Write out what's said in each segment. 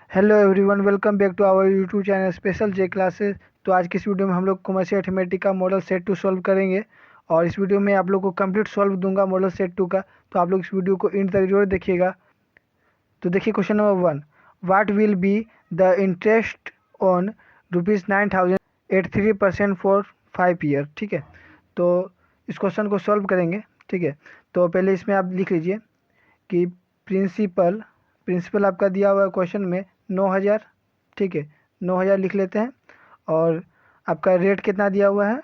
Hello everyone, welcome back to our YouTube channel special J classes. तो आज की इस वीडियो में हम लोग कॉमर्शियल अरिथमेटिक का मॉडल सेट टू सॉल्व करेंगे और इस वीडियो में आप लोग को कंप्लीट सॉल्व दूंगा मॉडल सेट टू का। तो आप लोग इस वीडियो को एंड तक जरूर देखिएगा। तो देखिए question number 1, what will be the interest on ₹9,083 for 5 year. ठीक है, तो इस क्वेश्चन को सॉल्व करेंगे। ठीक है, तो पहले इसमें आप लिख लीजिए कि प्रिंसिपल प्रिंसिपल आपका दिया हुआ है क्वेश्चन में 9,000। ठीक है, 9,000 लिख लेते हैं। और आपका रेट कितना दिया हुआ है?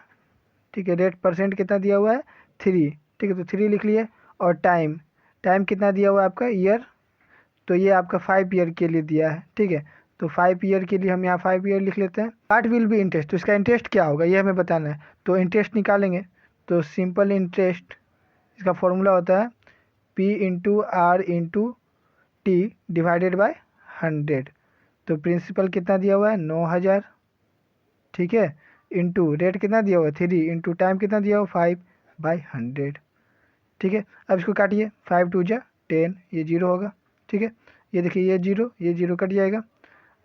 ठीक है, रेट परसेंट कितना दिया हुआ है? 3। ठीक है, तो 3 लिख लिए। और टाइम टाइम कितना दिया हुआ है आपका? ईयर। तो ये आपका 5 ईयर के लिए दिया है। ठीक है, तो 5 ईयर के लिए हम यहाँ 5 ईयर लिख लेते हैं। व्हाट विल बी इंटरेस्ट, तो इसका इंटरेस्ट क्या होगा ये हमें बताना है। तो इंटरेस्ट निकालेंगे तो सिंपल इंटरेस्ट, इसका फॉर्मूला होता है P/R/T डिवाइडेड बाय 100। तो प्रिंसिपल कितना दिया हुआ है? 9,000। ठीक है, इंटू रेट कितना दिया हुआ है? 3, इंटू टाइम कितना दिया हुआ? 5/100। ठीक है, अब इसको काटिए। 5×2 = 10, ये 0 होगा। ठीक है, ये देखिए ये जीरो कट जाएगा।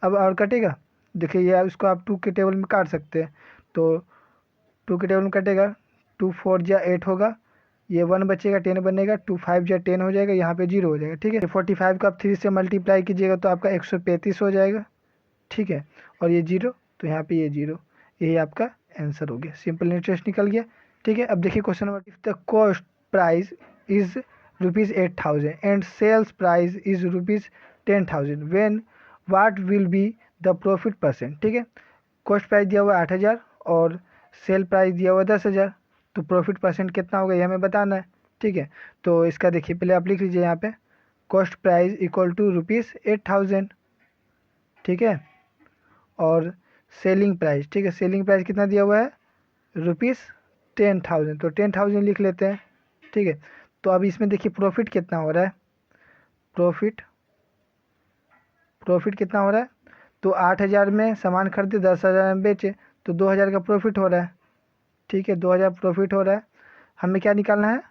अब और कटेगा, देखिए ये इसको आप 2 के टेबल में काट सकते हैं। तो 2 के टेबल में कटेगा, 2×4 = 8 होगा। ये 1 बचेगा, 10 बनेगा। 2×5 = 10 हो जाएगा, यहाँ पे 0 हो जाएगा। ठीक है, 45 को आप 3 से मल्टीप्लाई कीजिएगा तो आपका 135 हो जाएगा। ठीक है, और ये 0, तो यहाँ पे ये 0। यही आपका आंसर हो गया, सिंपल इंटरेस्ट निकल गया। ठीक है, अब देखिए question number, if the cost price is ₹8,000 and sales price is ₹10,000 when what will be the profit percent. ठीक है, कॉस्ट प्राइस दिया हुआ है 8,000 और सेल प्राइस दिया हुआ है 10,000। तो प्रॉफिट परसेंट कितना होगा ये हमें बताना है। ठीक है, तो इसका देखिए पहले आप लिख लीजिए यहाँ पे कॉस्ट प्राइस इक्वल टू ₹8,000। ठीक है, और सेलिंग प्राइस, ठीक है, सेलिंग प्राइस कितना दिया हुआ है? ₹10,000। तो 10,000 लिख लेते हैं। ठीक है, तो अब इसमें देखिए प्रॉफिट कितना हो रहा है। प्रॉफिट प्रॉफिट कितना हो रहा है? तो 8,000 में सामान खरीदे, 10,000 में बेचे, तो 2,000 का प्रॉफिट हो रहा है। ठीक है, 2,000 प्रॉफिट हो रहा है। हमें क्या निकालना है?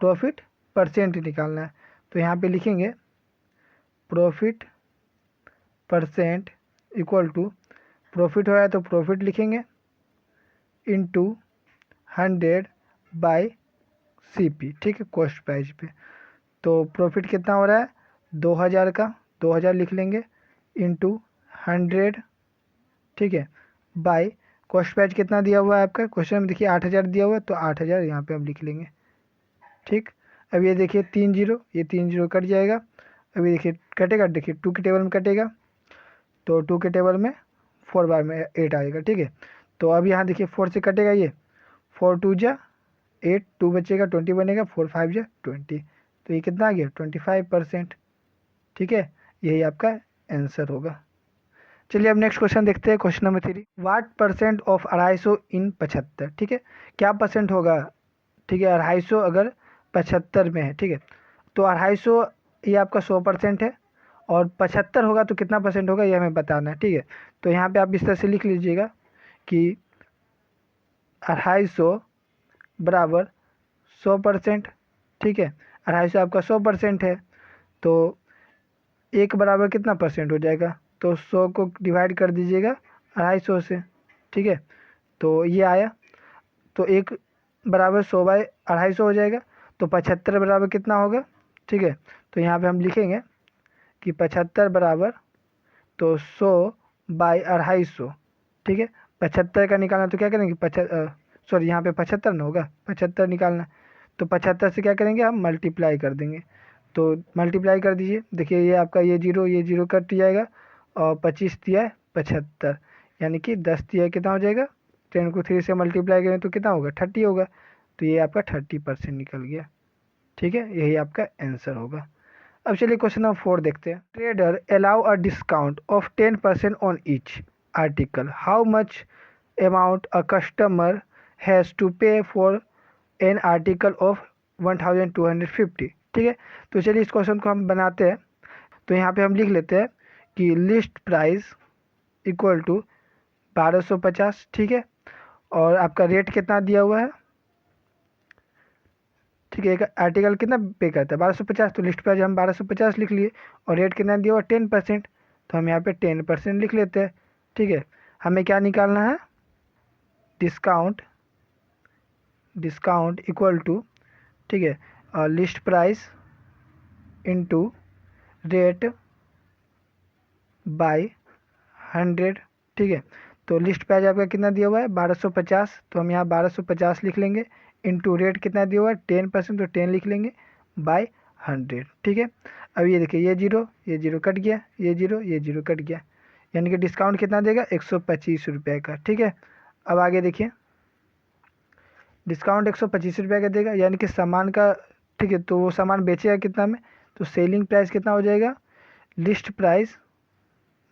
प्रॉफिट परसेंट निकालना है। तो यहाँ पे लिखेंगे profit percent equal to, profit हो रहा है तो प्रॉफिट लिखेंगे इंटू 100/CP। ठीक है, कॉस्ट प्राइस पे। तो प्रॉफिट कितना हो रहा है? 2,000 का 2,000 लिख लेंगे इंटू 100। ठीक है, बाय कॉस्ट प्राइस कितना दिया हुआ है आपका क्वेश्चन में? देखिए 8,000 दिया हुआ है, तो 8,000 यहाँ पे हम लिख लेंगे। ठीक, अब ये देखिए 3 जीरो, ये 3 जीरो कट जाएगा। अभी देखिए कटेगा, देखिए 2 के टेबल में कटेगा, तो 2 के टेबल में 4 बार में 8 आएगा। ठीक है, तो अब यहाँ देखिए 4 से कटेगा, ये 4×2 = 8, 2 बचेगा, 20 बनेगा, 4×5 = 20। तो ये कितना आ गया? 25%। ठीक है, यही आपका आंसर होगा। चलिए अब नेक्स्ट क्वेश्चन देखते हैं, question number 3, what percent of 250 इन 75। ठीक है, क्या परसेंट होगा? ठीक है, 250 अगर 75 में है। ठीक है, तो 250 ये आपका 100% है, और 75 होगा तो कितना परसेंट होगा ये हमें बताना है। ठीक है, तो यहाँ पे आप इस तरह से लिख लीजिएगा कि 250 बराबर 100%। ठीक है, 250 आपका 100% है, तो एक बराबर कितना परसेंट हो जाएगा? तो 100 को डिवाइड कर दीजिएगा 250 से। ठीक है, तो ये आया, तो एक बराबर 100/250 हो जाएगा। तो 75 बराबर कितना होगा? ठीक है, तो यहाँ पे हम लिखेंगे कि 75 बराबर, तो 100/250। ठीक है, 75 का निकालना तो क्या करेंगे? सॉरी, यहाँ पे 75 ना होगा, 75 निकालना। तो 75 से क्या करेंगे? हम मल्टीप्लाई कर देंगे। तो मल्टीप्लाई कर दीजिए, देखिए ये आपका ये जीरो कट जाएगा, और 25 दिया है 75, यानी कि 10 दिया है, कितना हो जाएगा? 10 को 3 से मल्टीप्लाई करें तो कितना होगा? 30 होगा। तो ये आपका 30% निकल गया। ठीक है, यही आपका आंसर होगा। अब चलिए क्वेश्चन नंबर 4 देखते हैं, trader allow a discount of 10% on each article, how much amount a customer has to pay for an article of 1,250। ठीक है, तो चलिए इस क्वेश्चन को हम बनाते हैं। तो यहाँ पे हम लिख लेते हैं कि लिस्ट प्राइस इक्वल टू 1250। ठीक है, और आपका रेट कितना दिया हुआ है? ठीक है, एक आर्टिकल कितना पे करता है? 1250, तो लिस्ट प्राइस हम 1250 लिख लिए, और रेट कितना दिया हुआ? 10%। तो हम यहाँ पे 10% लिख लेते हैं। ठीक है, हमें क्या निकालना है, डिस्काउंट, डिस्काउंट इक्वल टू, ठीक है, list price into rate by 100। ठीक है, तो लिस्ट प्राइस आपका कितना दिया हुआ है 1250, तो हम यहाँ 1250 लिख लेंगे, इनटू रेट कितना दिया हुआ है 10%, तो 10 लिख लेंगे बाय 100। ठीक है, अब ये देखिए ये जीरो कट गया, ये जीरो कट गया, यानी कि डिस्काउंट कितना देगा 125 रुपये का। ठीक है, अब आगे देखिए, डिस्काउंट 125 रुपये का देगा, यानी कि सामान का, ठीक है, तो वो सामान बेचेगा कितना में, तो सेलिंग प्राइस कितना हो जाएगा, लिस्ट प्राइस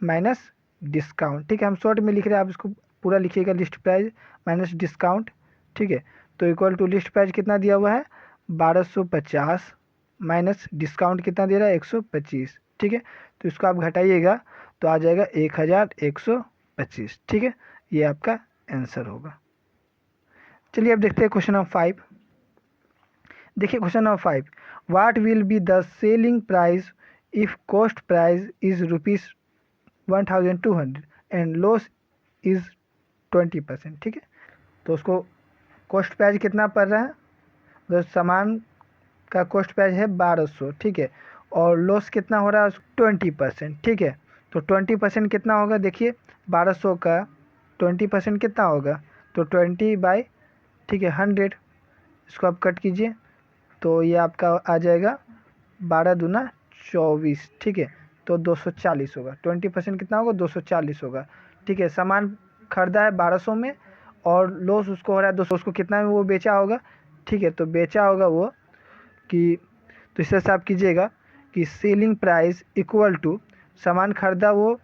माइनस डिस्काउंट। ठीक है, हम शॉर्ट में लिख रहे हैं, आप इसको पूरा लिखिएगा, लिस्ट प्राइस माइनस डिस्काउंट। ठीक है, तो इक्वल टू लिस्ट प्राइस कितना दिया हुआ है 1250 माइनस डिस्काउंट कितना दे रहा है 125। ठीक है, तो इसको आप घटाइएगा तो आ जाएगा 1125। ठीक है, ये आपका आंसर होगा। चलिए अब देखते हैं क्वेश्चन नंबर 5। देखिए question number 5, what will be the selling price if cost price is ₹1200 and loss is 20%। ठीक है, तो उसको कॉस्ट प्राइस कितना पड़ रहा है, तो सामान का कॉस्ट प्राइस है 1200। ठीक है, और लॉस कितना हो रहा है 20%। ठीक है, तो 20% कितना होगा, देखिए 1200 का 20% कितना होगा, तो 20 बाई, ठीक है, 100, इसको आप कट कीजिए तो ये आपका आ जाएगा 12 दूना 24। ठीक है, तो 240 होगा, 20% कितना होगा 240 होगा। ठीक है, सामान खरीदा है 1200 में और लॉस उसको हो रहा है 200, उसको कितना में वो बेचा होगा। ठीक है, तो बेचा होगा वो कि, तो इस हिसाब कीजिएगा कि सेलिंग प्राइस इक्वल टू, सामान खरीदा वो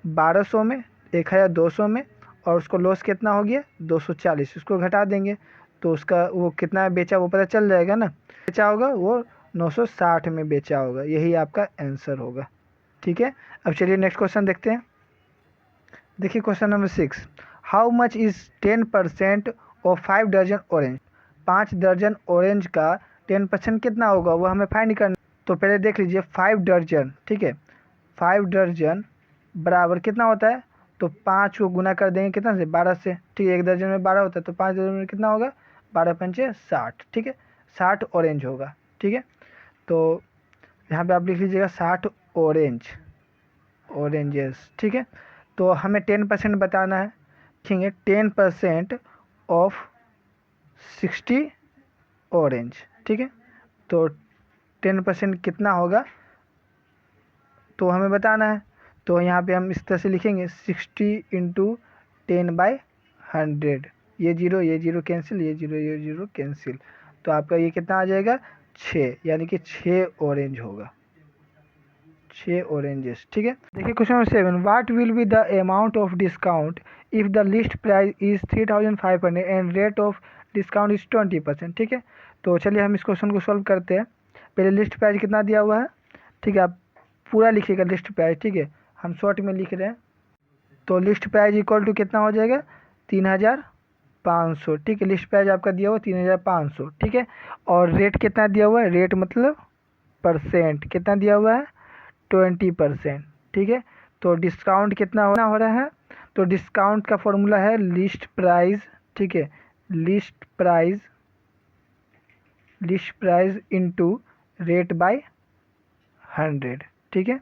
1200 में, 1200 में, और उसको लॉस कितना हो गया 240, उसको घटा देंगे तो उसका वो कितना बेचा वो पता चल जाएगा ना, बेचा होगा वो 960 में बेचा होगा, यही आपका आंसर होगा। ठीक है, अब चलिए नेक्स्ट क्वेश्चन देखते हैं। देखिए question number 6, how much is 10% of 5 दर्जन ऑरेंज। 5 दर्जन ऑरेंज का 10% कितना होगा वो हमें फाइंड करना। तो पहले देख लीजिए 5 दर्जन, ठीक है, 5 दर्जन बराबर कितना होता है, तो 5 को गुना कर देंगे कितना से 12 से। ठीक है, एक दर्जन में 12 होता है, तो 5 दर्जन में कितना होगा 12 पंचे 60। ठीक है, 60 ऑरेंज होगा। ठीक है, तो यहाँ पे आप लिख लीजिएगा 60 ऑरेंज, ऑरेंजेस। ठीक है, तो हमें 10% बताना है। ठीक है, 10% ऑफ 60 ऑरेंज। ठीक है, तो 10% कितना होगा तो हमें बताना है। तो यहाँ पे हम इस तरह से लिखेंगे 60 इंटू 10/100, ये जीरो कैंसिल, ये जीरो कैंसिल, तो आपका ये कितना आ जाएगा 6, यानी कि 6 ऑरेंज होगा, 6 ऑरेंजेस। ठीक है, देखिए question number 7, what will be the amount of discount if the list price is 3500 and rate of discount is 20%। ठीक है, तो चलिए हम इस क्वेश्चन को सॉल्व करते हैं। पहले लिस्ट प्राइस कितना दिया हुआ है, ठीक है, आप पूरा लिखिएगा लिस्ट प्राइस। ठीक है, हम शॉर्ट में लिख रहे हैं, तो लिस्ट प्राइस इक्वल टू कितना हो जाएगा 3500। ठीक है, लिस्ट प्राइस आपका दिया हुआ 3500। ठीक है, और रेट कितना दिया हुआ है, रेट मतलब परसेंट कितना दिया हुआ है 20%। ठीक है, तो डिस्काउंट कितना हो रहा है, तो डिस्काउंट का फॉर्मूला है लिस्ट प्राइस। ठीक है, list price into rate by 100। ठीक है,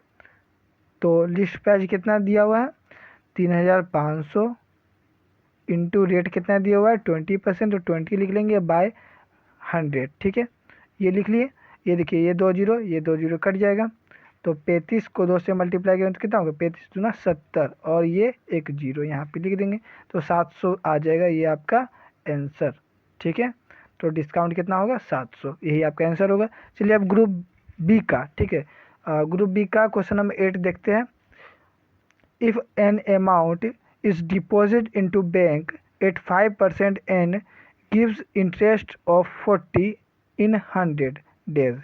तो लिस्ट प्राइस कितना दिया हुआ है 3500 इंटू रेट कितना दिया हुआ है 20%, तो 20 लिख लेंगे बाय 100। ठीक है, ये लिख लिए, ये देखिए ये 2 जीरो कट जाएगा, तो 35 को 2 से मल्टीप्लाई करें तो कितना होगा 35 दूना 70, और ये एक जीरो यहाँ पे लिख देंगे, तो 700 आ जाएगा, ये आपका आंसर। ठीक है, तो डिस्काउंट कितना होगा 700, यही आपका आंसर होगा। चलिए अब ग्रुप बी का, ठीक है, ग्रुप बी का क्वेश्चन नंबर 8 देखते हैं। If an amount is deposited into bank at 5% and gives interest of 40 in 100 days,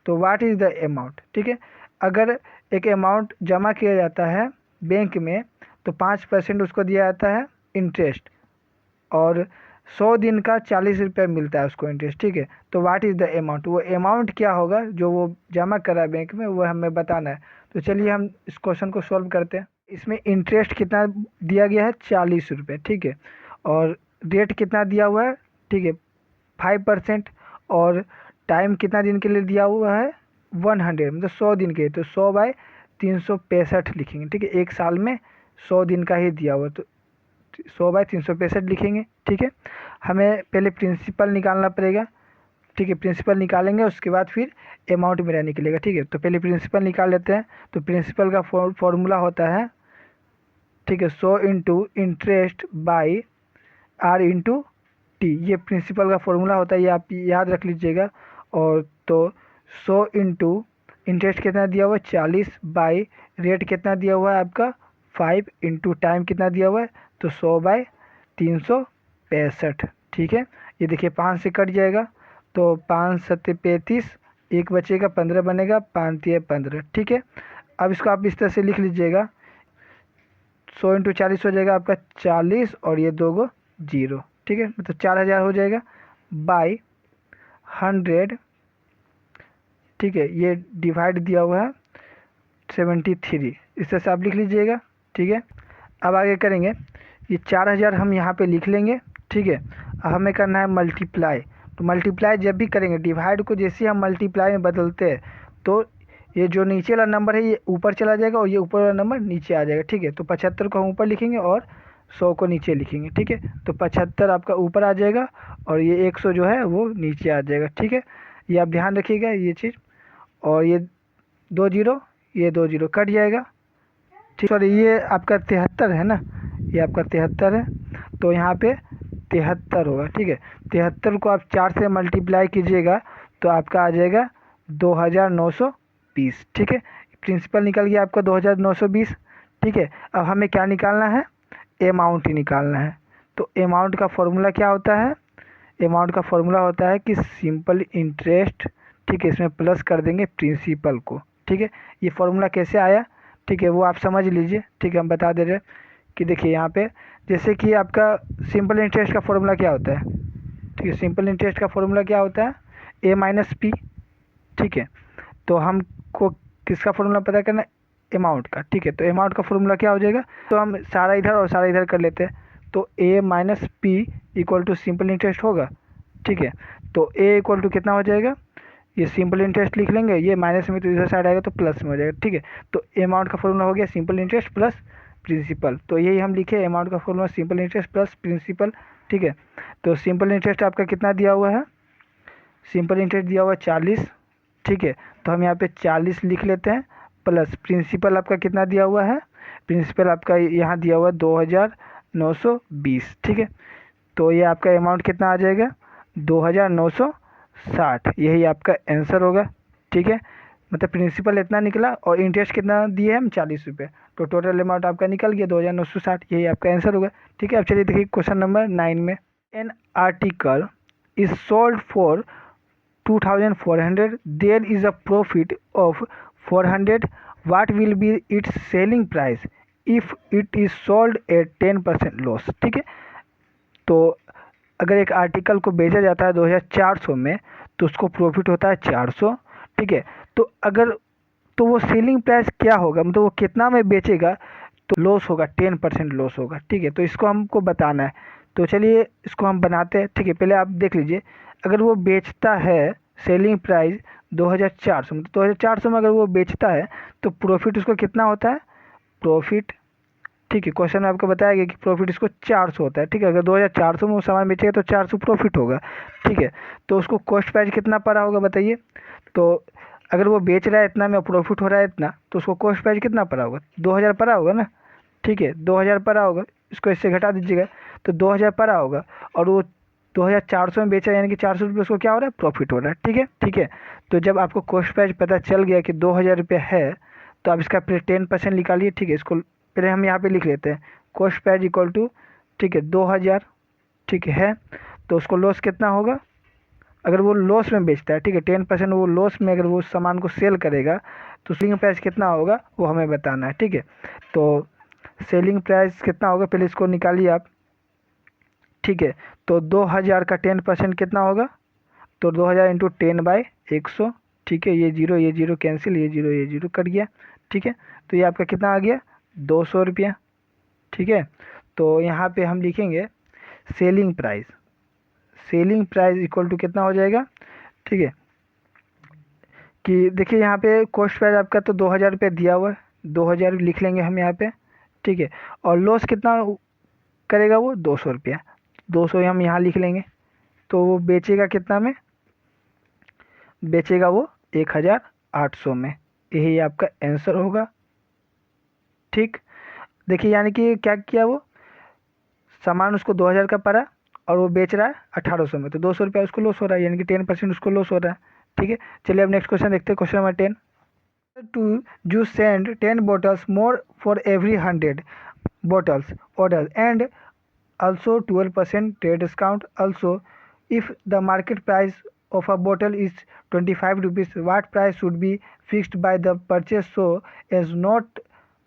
तो व्हाट इज़ द अमाउंट। ठीक है, अगर एक अमाउंट जमा किया जाता है बैंक में तो 5% उसको दिया जाता है इंटरेस्ट, और 100 दिन का 40 रुपये मिलता है उसको इंटरेस्ट। ठीक है, तो व्हाट इज़ द अमाउंट, वो अमाउंट क्या होगा जो वो जमा करा है बैंक में, वो हमें बताना है। तो चलिए हम इस क्वेश्चन को सॉल्व करते हैं। इसमें इंटरेस्ट कितना दिया गया है, 40 रुपये, ठीक है, और रेट कितना दिया हुआ है, ठीक है, 5%, और टाइम कितना दिन के लिए दिया हुआ है, 100, मतलब 100 दिन के, तो 100/365 लिखेंगे, ठीक है, एक साल में 100 दिन का ही दिया हुआ, तो 100/365 लिखेंगे, ठीक है। हमें पहले प्रिंसिपल निकालना पड़ेगा, ठीक है, प्रिंसिपल निकालेंगे उसके बाद फिर अमाउंट मेरा निकलेगा, ठीक है। तो पहले प्रिंसिपल निकाल लेते हैं। तो प्रिंसिपल का फॉर्मूला होता है, ठीक है, 100 into interest by R into T, ये प्रिंसिपल का फॉर्मूला होता है, ये आप याद रख लीजिएगा। और तो 100 इंटू इंटरेस्ट कितना दिया हुआ है, 40, बाई रेट कितना दिया हुआ है आपका 5, इंटू टाइम कितना दिया हुआ है, तो 100/365, ठीक है। ये देखिए 5 से कट जाएगा, तो 5 7 35, एक बचेगा, 15 बनेगा, 5 3 15, ठीक है। अब इसको आप इस तरह से लिख लीजिएगा, 100 इंटू 40 हो जाएगा आपका 40, और ये 2 0, ठीक है, मतलब 4000 हो जाएगा बाई 100, ठीक है, ये डिवाइड दिया हुआ है 73, इस तरह से आप लिख लीजिएगा, ठीक है। अब आगे करेंगे, ये 4000 हम यहाँ पे लिख लेंगे, ठीक है। अब हमें करना है मल्टीप्लाई, तो मल्टीप्लाई जब भी करेंगे, डिवाइड को जैसे हम मल्टीप्लाई में बदलते हैं, तो ये जो नीचे वाला नंबर है ये ऊपर चला जाएगा, और ये ऊपर वाला नंबर नीचे आ जाएगा, ठीक है। तो 75 को हम ऊपर लिखेंगे और 100 को नीचे लिखेंगे, ठीक है। तो 75 आपका ऊपर आ जाएगा, और ये 100 जो है वो नीचे आ जाएगा, ठीक है। ये आप ध्यान रखिएगा ये चीज़। और ये 2 0, ये 2 0 कट जाएगा, ठीक। सॉरी, ये आपका 73 है ना, ये आपका 73 है, तो यहाँ पे 73 होगा, ठीक है। 73 को आप 4 से मल्टीप्लाई कीजिएगा तो आपका आ जाएगा 2920, ठीक है। प्रिंसिपल निकल गया आपका 2920, ठीक है। अब हमें क्या निकालना है, अमाउंट ही निकालना है। तो अमाउंट का फॉर्मूला क्या होता है, अमाउंट का फॉर्मूला होता है कि सिंपल इंटरेस्ट, ठीक है, इसमें प्लस कर देंगे प्रिंसिपल को, ठीक है। ये फॉर्मूला कैसे आया, ठीक है, वो आप समझ लीजिए, ठीक है। हम बता दे रहे हैं कि देखिए यहाँ पे, जैसे कि आपका सिंपल इंटरेस्ट का फॉर्मूला क्या होता है, ठीक है, सिंपल इंटरेस्ट का फॉर्मूला क्या होता है, A माइनस पी, ठीक है। तो हमको किसका फॉर्मूला पता करना है, अमाउंट का, ठीक है। तो अमाउंट का फॉर्मूला क्या हो जाएगा, तो हम सारा इधर और सारा इधर कर लेते हैं, तो A minus P equal to simple interest होगा, ठीक है। तो A इक्वल टू कितना हो जाएगा, ये सिंपल इंटरेस्ट लिख लेंगे, ये माइनस में तो इधर साइड आएगा तो प्लस में हो जाएगा, ठीक है। तो अमाउंट का फॉर्मूला हो गया सिंपल इंटरेस्ट प्लस प्रिंसिपल, तो यही हम लिखे, अमाउंट का formula simple interest plus principal, ठीक है। तो सिंपल इंटरेस्ट आपका कितना दिया हुआ है, सिंपल इंटरेस्ट दिया हुआ है 40, ठीक है। तो हम यहाँ पे 40 लिख लेते हैं, प्लस प्रिंसिपल आपका कितना दिया हुआ है, प्रिंसिपल आपका यहाँ दिया हुआ है 2920, ठीक है। तो ये आपका अमाउंट कितना आ जाएगा, 2960, यही आपका आंसर होगा, ठीक है। मतलब प्रिंसिपल इतना निकला और इंटरेस्ट कितना दिए हम 40 रुपये, तो टोटल अमाउंट आपका निकल गया 2960, यही आपका आंसर होगा, ठीक है। अब चलिए देखिए क्वेश्चन नंबर 9 में, an article is sold for 2400, there is a profit of 400, what will be its selling price if it is sold at 10% loss, ठीक है। तो अगर एक आर्टिकल को बेचा जाता है 2400 में, तो उसको प्रॉफिट होता है 400, ठीक है। तो अगर, तो वो सेलिंग प्राइस क्या होगा, मतलब वो कितना में बेचेगा, तो लॉस होगा, 10% लॉस होगा, ठीक है। तो इसको हमको बताना है, तो चलिए इसको हम बनाते हैं, ठीक है। पहले आप देख लीजिए, अगर वो बेचता है, सेलिंग प्राइस 2400, मतलब 2400 में अगर वो बेचता है, तो प्रॉफिट उसको कितना होता है, प्रॉफिट, ठीक है, क्वेश्चन में आपको बताया गया कि प्रॉफिट इसको 400 होता है, ठीक है। अगर 2400 में वो सामान बेचेगा तो 400 प्रॉफिट होगा, ठीक है। तो उसको कॉस्ट प्राइस कितना पड़ा होगा बताइए, तो अगर वो बेच रहा है इतना में, प्रॉफिट हो रहा है इतना, तो उसको कॉस्ट प्राइस कितना पड़ा होगा, 2000 पड़ा होगा ना, ठीक है, 2000 पड़ा होगा, इसको इससे घटा दीजिएगा, तो 2000 पड़ा होगा, और वो 2400 में बेचा, यानी कि 400 रुपये उसको क्या हो रहा है, प्रॉफिट हो रहा है, ठीक है, ठीक है। तो जब आपको कॉस्ट प्राइस पता चल गया कि 2000 रुपये है, तो आप इसका फिर 10% निकालिए, ठीक है। इसको पहले हम यहाँ पे लिख लेते हैं, कॉस्ट प्राइस इक्वल टू, ठीक है, 2000, ठीक है। तो उसको लॉस कितना होगा, अगर वो लॉस में बेचता है, ठीक है, 10% वो लॉस में अगर वो सामान को सेल करेगा, तो सेलिंग प्राइस कितना होगा वो हमें बताना है, ठीक है। तो सेलिंग प्राइस कितना होगा, पहले इसको निकालिए आप, ठीक है। तो 2000 का 10% कितना होगा, तो 2000 इंटू 10/100, ठीक है। ये जीरो कैंसिल, ये जीरो कट गया, ठीक है। तो ये आपका कितना आ गया 200 रुपया। ठीक है, तो यहाँ पे हम लिखेंगे selling price. Selling price equal to कितना हो जाएगा, ठीक है, कि देखिए यहाँ पे कॉस्ट प्राइस आपका तो 2000 रुपये दिया हुआ है, 2000 लिख लेंगे हम यहाँ पे। ठीक है, और लॉस कितना करेगा वो 200 रुपया, 200 हम यहाँ लिख लेंगे। तो वो बेचेगा कितना में, बेचेगा वो 1800 में। यही आपका आंसर होगा। ठीक, देखिए यानी कि क्या किया, वो सामान उसको 2000 का पड़ा और वो बेच रहा है 1800 में, तो 200 रुपया उसको लॉस हो रहा है, यानी कि 10% उसको लॉस हो रहा है। ठीक है, चलिए अब नेक्स्ट क्वेश्चन देखते हैं, question number 10। To you send 10 bottles more for every 100 bottles order and also 12% trade discount. Also, if the market price of a bottle is 25 rupees, what price should be fixed by the purchase so as not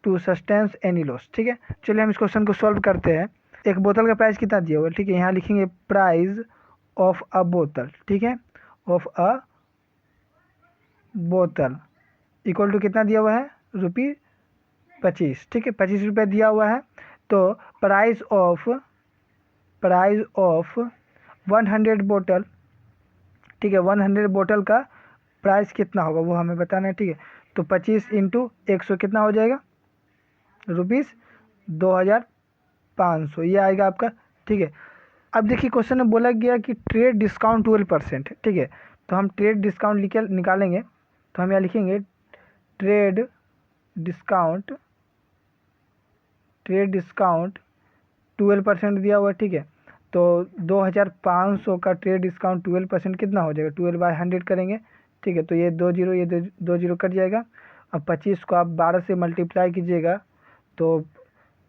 to sustain any loss? ठीक है, चलिए हम इस question को solve करते हैं। एक बोतल का प्राइस कितना दिया हुआ है, ठीक है, यहाँ लिखेंगे प्राइस ऑफ अ बोतल। ठीक है, ऑफ अ बोतल इक्वल टू कितना दिया हुआ है, ₹25। ठीक है, 25 रुपये दिया हुआ है। तो प्राइस ऑफ 100 बोतल, ठीक है, 100 बोतल का प्राइस कितना होगा वो हमें बताना है। ठीक है, तो 25 इंटू 100 कितना हो जाएगा, ₹2500, ये आएगा आपका। ठीक है, अब देखिए क्वेश्चन में बोला गया कि ट्रेड डिस्काउंट 12% है। ठीक है, तो हम ट्रेड डिस्काउंट निकालेंगे, तो हम यहाँ लिखेंगे ट्रेड डिस्काउंट 12% दिया हुआ है। ठीक है, तो 2500 का ट्रेड डिस्काउंट 12% कितना हो जाएगा, 12/100 करेंगे। ठीक है, तो ये 2 जीरो, ये 2 जीरो कट जाएगा। अब 25 को आप 12 से मल्टीप्लाई कीजिएगा तो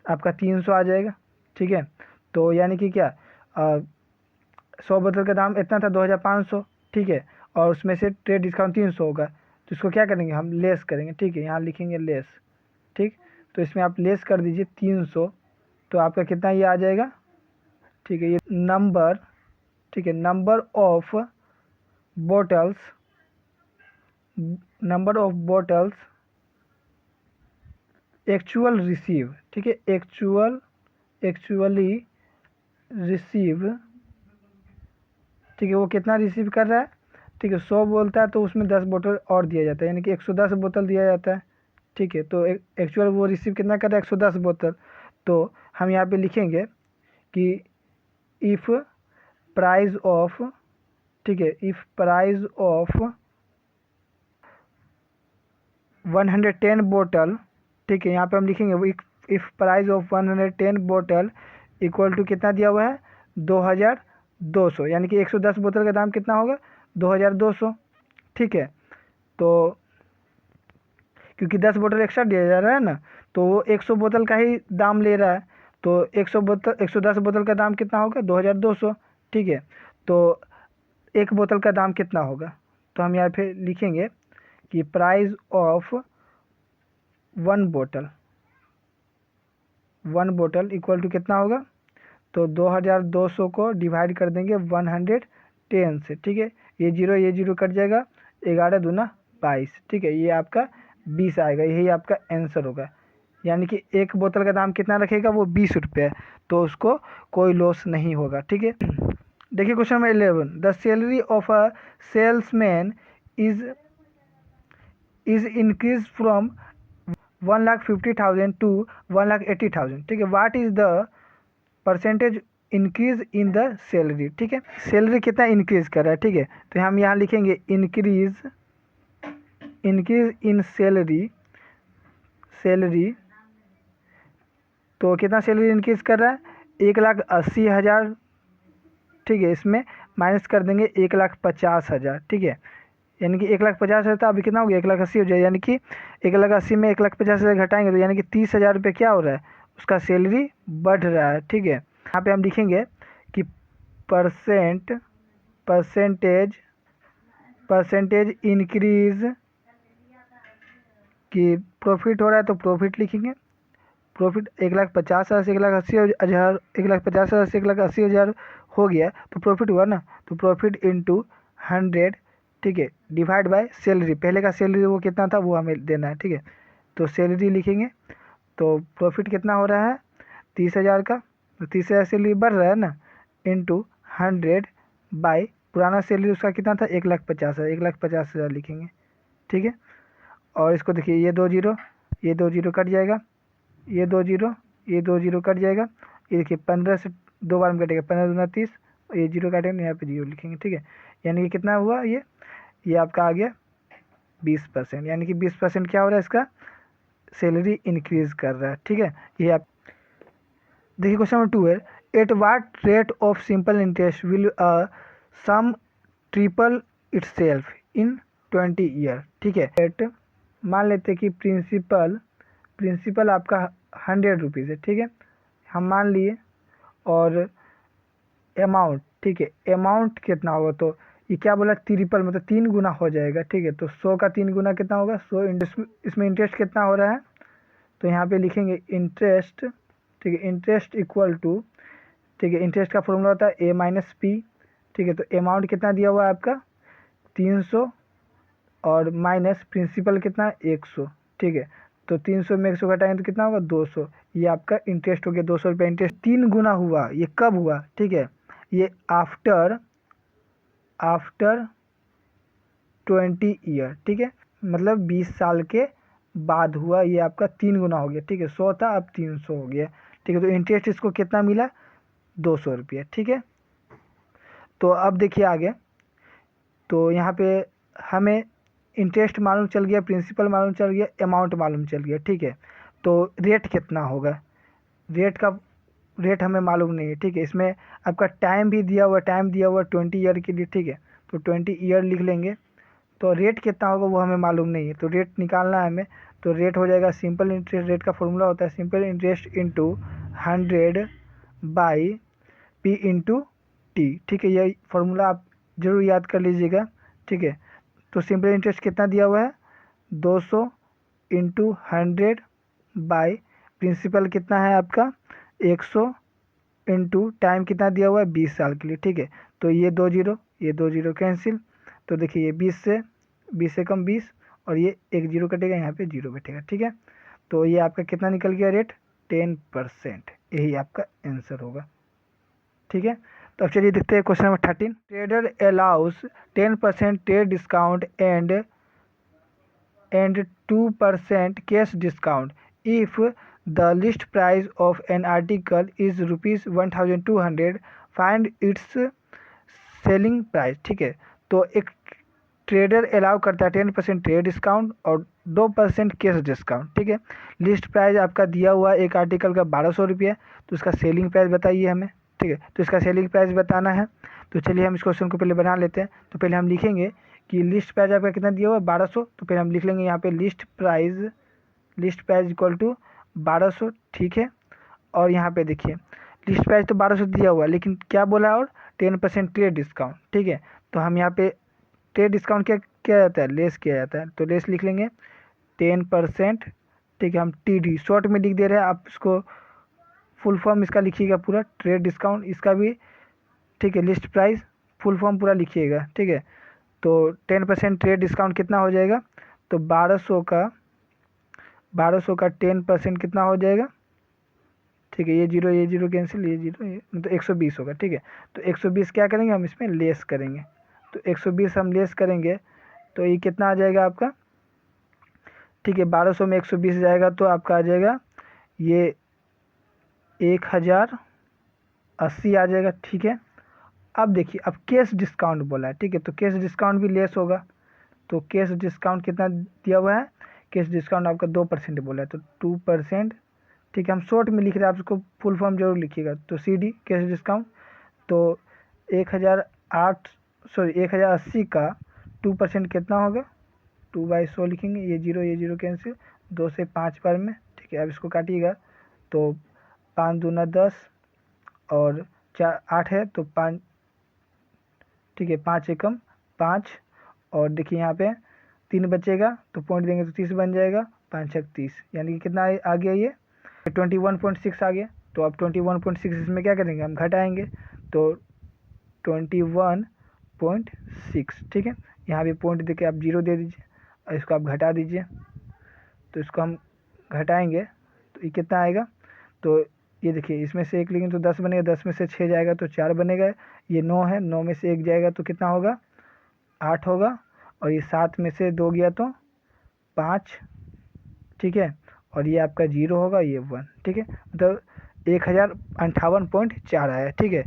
आपका 300 आ जाएगा। ठीक है, तो यानी कि क्या 100 बोतल का दाम इतना था 2500। ठीक है, और उसमें से ट्रेड डिस्काउंट 300 होगा, तो इसको क्या करेंगे हम, लेस करेंगे। ठीक है, यहाँ लिखेंगे लेस। ठीक, तो इसमें आप लेस कर दीजिए 300, तो आपका कितना ये आ जाएगा। ठीक है, ये नंबर, ठीक है, number of bottles actual receive. ठीक है, एक्चुअली रिसीव। ठीक है, वो कितना रिसीव कर रहा है, ठीक है, 100 बोलता है तो उसमें 10 बोतल और दिया जाता है, यानी कि 110 बोतल दिया जाता है। ठीक है, तो एक्चुअल वो रिसीव कितना कर रहा है, 110 बोतल। तो हम यहाँ पे लिखेंगे कि इफ़ प्राइस ऑफ, ठीक है, इफ़ प्राइस ऑफ 110 बोतल, ठीक है, यहाँ पे हम लिखेंगे इफ़ प्राइस ऑफ 110 बोतल इक्वल टू कितना दिया हुआ है, 2200, यानी कि 110 बोतल का दाम कितना होगा, 2200। ठीक है, तो क्योंकि 10 बोतल एक्स्ट्रा दिया जा रहा है ना, तो वो 100 बोतल का ही दाम ले रहा है, तो 110 बोतल का दाम कितना होगा, 2200। ठीक है, तो एक बोतल का दाम कितना होगा, तो हम यहाँ पे लिखेंगे कि प्राइस ऑफ वन बोतल इक्वल टू कितना होगा, तो 2200 को डिवाइड कर देंगे 110 से। ठीक है, ये जीरो कट जाएगा, 11 दूना 22। ठीक है, ये आपका 20 आएगा, यही आपका आंसर होगा। यानी कि एक बोतल का दाम कितना रखेगा, वो 20 रुपये, तो उसको कोई लॉस नहीं होगा। ठीक है, देखिए question number 11, the salary of a salesman is increase from 1,50,000 to 1,80,000। ठीक है, what is the percentage increase in the salary. ठीक है, सैलरी कितना इंक्रीज कर रहा है। ठीक है, तो हम यहाँ लिखेंगे इंक्रीज इन सैलरी, तो कितना सैलरी इंक्रीज कर रहा है, 1,80,000। ठीक है, इसमें माइनस कर देंगे 1,50,000। ठीक है, यानी कि 1,50,000 था, अभी कितना हो गया, 1,80,000 हो जाए, यानी कि 1,80,000 में 1,50,000 घटाएंगे तो यानी कि 30,000 रुपये क्या हो रहा है, उसका सैलरी बढ़ रहा है। ठीक है, यहाँ पे हम लिखेंगे कि परसेंटेज इंक्रीज, कि प्रॉफिट हो रहा है तो प्रॉफिट लिखेंगे। प्रॉफिट 1,50,000 से 1,80,000, 1,50,000 से 1,80,000 हो गया, तो प्रॉफिट हुआ ना, तो प्रॉफिट इंटू 100। ठीक है, डिवाइड बाय सैलरी, पहले का सैलरी वो कितना था वो हमें देना है। ठीक है, तो सैलरी लिखेंगे, तो प्रॉफिट कितना हो रहा है 30,000 का, तो 30,000 सैलरी बढ़ रहा है ना, इंटू 100 बाई पुराना सैलरी उसका कितना था 1,50,000, 1,50,000 लिखेंगे, ठीक है। और इसको देखिए ये 2 जीरो, ये 2 जीरो कट जाएगा, ये 2 जीरो, ये 2 जीरो कट जाएगा, ये देखिए 15 से 2 बार में कटेगा, 15 दूना 30, ये जीरो काटेंगे, यहाँ पे जीरो लिखेंगे, ठीक है। यानी कि कितना हुआ ये आपका आ गया 20%, यानी कि 20% क्या हो रहा है इसका सैलरी इंक्रीज कर रहा है, ठीक है। ये आप देखिए क्वेश्चन नंबर 2 है, at what rate of simple interest will sum triple itself in 20 year, ठीक है। एट मान लेते हैं कि प्रिंसिपल आपका 100 रुपीज़ है, ठीक है, हम मान लिए, और अमाउंट, ठीक है, अमाउंट कितना होगा, तो ये क्या बोला ट्रिपल, मतलब 3 गुना हो जाएगा, ठीक है। तो 100 का 3 गुना कितना होगा 100, इसमें इंटरेस्ट कितना हो रहा है, तो यहाँ पे लिखेंगे इंटरेस्ट, ठीक है, इंटरेस्ट इक्वल टू, ठीक है, इंटरेस्ट का फॉर्मूला होता है ए माइनस पी, ठीक है। तो अमाउंट कितना दिया हुआ है आपका 300, और माइनस प्रिंसिपल कितना 100, ठीक है। तो 300 में 100 घटाएंगे तो कितना होगा 200, ये आपका इंटरेस्ट हो गया 200 रुपये इंटरेस्ट। 3 गुना हुआ, ये कब हुआ, ठीक है, ये आफ्टर 20 ईयर, ठीक है, मतलब 20 साल के बाद हुआ, ये आपका 3 गुना हो गया, ठीक है। 100 था अब 300 हो गया, ठीक है। तो इंटरेस्ट इसको कितना मिला 200 रुपये, ठीक है। तो अब देखिए आगे, तो यहाँ पे हमें इंटरेस्ट मालूम चल गया, प्रिंसिपल मालूम चल गया, अमाउंट मालूम चल गया, ठीक है। तो रेट कितना होगा, रेट हमें मालूम नहीं है, ठीक है। इसमें आपका टाइम भी दिया हुआ, टाइम दिया हुआ 20 ईयर के लिए, ठीक है। तो 20 ईयर लिख लेंगे, तो रेट कितना होगा वो हमें मालूम नहीं है, तो रेट निकालना है हमें। तो रेट हो जाएगा सिंपल इंटरेस्ट, रेट का फॉर्मूला होता है simple interest into 100 by P into T, ठीक है। ये फार्मूला आप जरूर याद कर लीजिएगा, ठीक है। तो सिंपल इंटरेस्ट कितना दिया हुआ है 200 इंटू 100 बाई प्रिंसिपल कितना है आपका 100 इंटू टाइम कितना दिया हुआ है 20 साल के लिए, ठीक है। तो ये 2 जीरो, ये 2 जीरो कैंसिल, तो देखिए ये 20 से कम 20, और ये 1 जीरो कटेगा, यहाँ पे जीरो बैठेगा, ठीक है। तो ये आपका कितना निकल गया रेट 10%, यही आपका आंसर होगा, ठीक है। तो अब चलिए देखते हैं question number 13, trader allow us 10% trade discount and 2% cash discount if the list price of an article is rupees 1200, find its selling price, ठीक है। तो एक ट्रेडर अलाउ करता है 10% ट्रेड डिस्काउंट और 2% कैश डिस्काउंट, ठीक है। लिस्ट प्राइस आपका दिया हुआ एक आर्टिकल का 1200 रुपये, तो उसका सेलिंग प्राइस बताइए हमें, ठीक है। तो इसका सेलिंग प्राइस बताना है, तो चलिए हम इस क्वेश्चन को पहले बना लेते हैं। तो पहले हम लिखेंगे कि लिस्ट प्राइस आपका कितना दिया हुआ है 1200, तो पहले हम लिख लेंगे यहाँ पे लिस्ट प्राइस इक्वल टू 1200, ठीक है। और यहाँ पे देखिए लिस्ट प्राइस तो 1200 दिया हुआ है, लेकिन क्या बोला है और 10% ट्रेड डिस्काउंट, ठीक है। तो हम यहाँ पे ट्रेड डिस्काउंट क्या किया जाता है लेस किया जाता है, तो लेस लिख लेंगे 10%, ठीक है। हम TD शॉर्ट में लिख दे रहे हैं, आप इसको फुल फॉर्म इसका लिखिएगा पूरा ट्रेड डिस्काउंट इसका भी, ठीक है। लिस्ट प्राइस फुल फॉर्म पूरा लिखिएगा, ठीक है। तो 10% ट्रेड डिस्काउंट कितना हो जाएगा, तो 1200 का 10% कितना हो जाएगा, ठीक है। ये जीरो कैंसिल, ये जीरो, ये मतलब 120 होगा, ठीक है। तो 120 क्या करेंगे हम इसमें लेस करेंगे, तो 120 हम लेस करेंगे, तो ये कितना आ जाएगा आपका, ठीक है। 1200 में 120 जाएगा तो आपका आ जाएगा ये 1080 आ जाएगा, ठीक है। अब देखिए अब कैश डिस्काउंट बोला है, ठीक है, तो कैश डिस्काउंट भी लेस होगा, तो कैश डिस्काउंट कितना दिया हुआ है, कैश डिस्काउंट आपका 2% बोला है, तो 2%, ठीक है। हम शॉर्ट में लिख रहे हैं, आप इसको फुल फॉर्म जरूर लिखिएगा, तो CD कैश डिस्काउंट, तो 1080 का 2% कितना होगा 2/100 लिखेंगे, ये जीरो कैंसिल, 2 से 5 बार में, ठीक है। अब इसको काटिएगा, तो 5 दूना 10 और 4 8 है, तो 5, ठीक है, 5 एकम 5, और देखिए यहाँ पे 3 बचेगा तो पॉइंट देंगे तो 30 बन जाएगा, 5 छक 30, यानी कि कितना आ गया ये 21.6 आ गया। तो अब 21.6 इसमें क्या करेंगे हम घटाएंगे, तो 21.6, ठीक है। यहाँ भी पॉइंट देके आप जीरो दे दीजिए और इसको आप घटा दीजिए, तो इसको हम घटाएंगे तो ये कितना आएगा, तो ये देखिए इसमें से 1 लेंगे तो 10 बनेगा, 10 में से 6 जाएगा तो 4 बनेगा, ये 9 है, 9 में से 1 जाएगा तो कितना होगा 8 होगा, और ये 7 में से 2 गया तो 5, ठीक है, और ये आपका 0 होगा, ये 1, ठीक है, मतलब 1058.4 आया, ठीक है।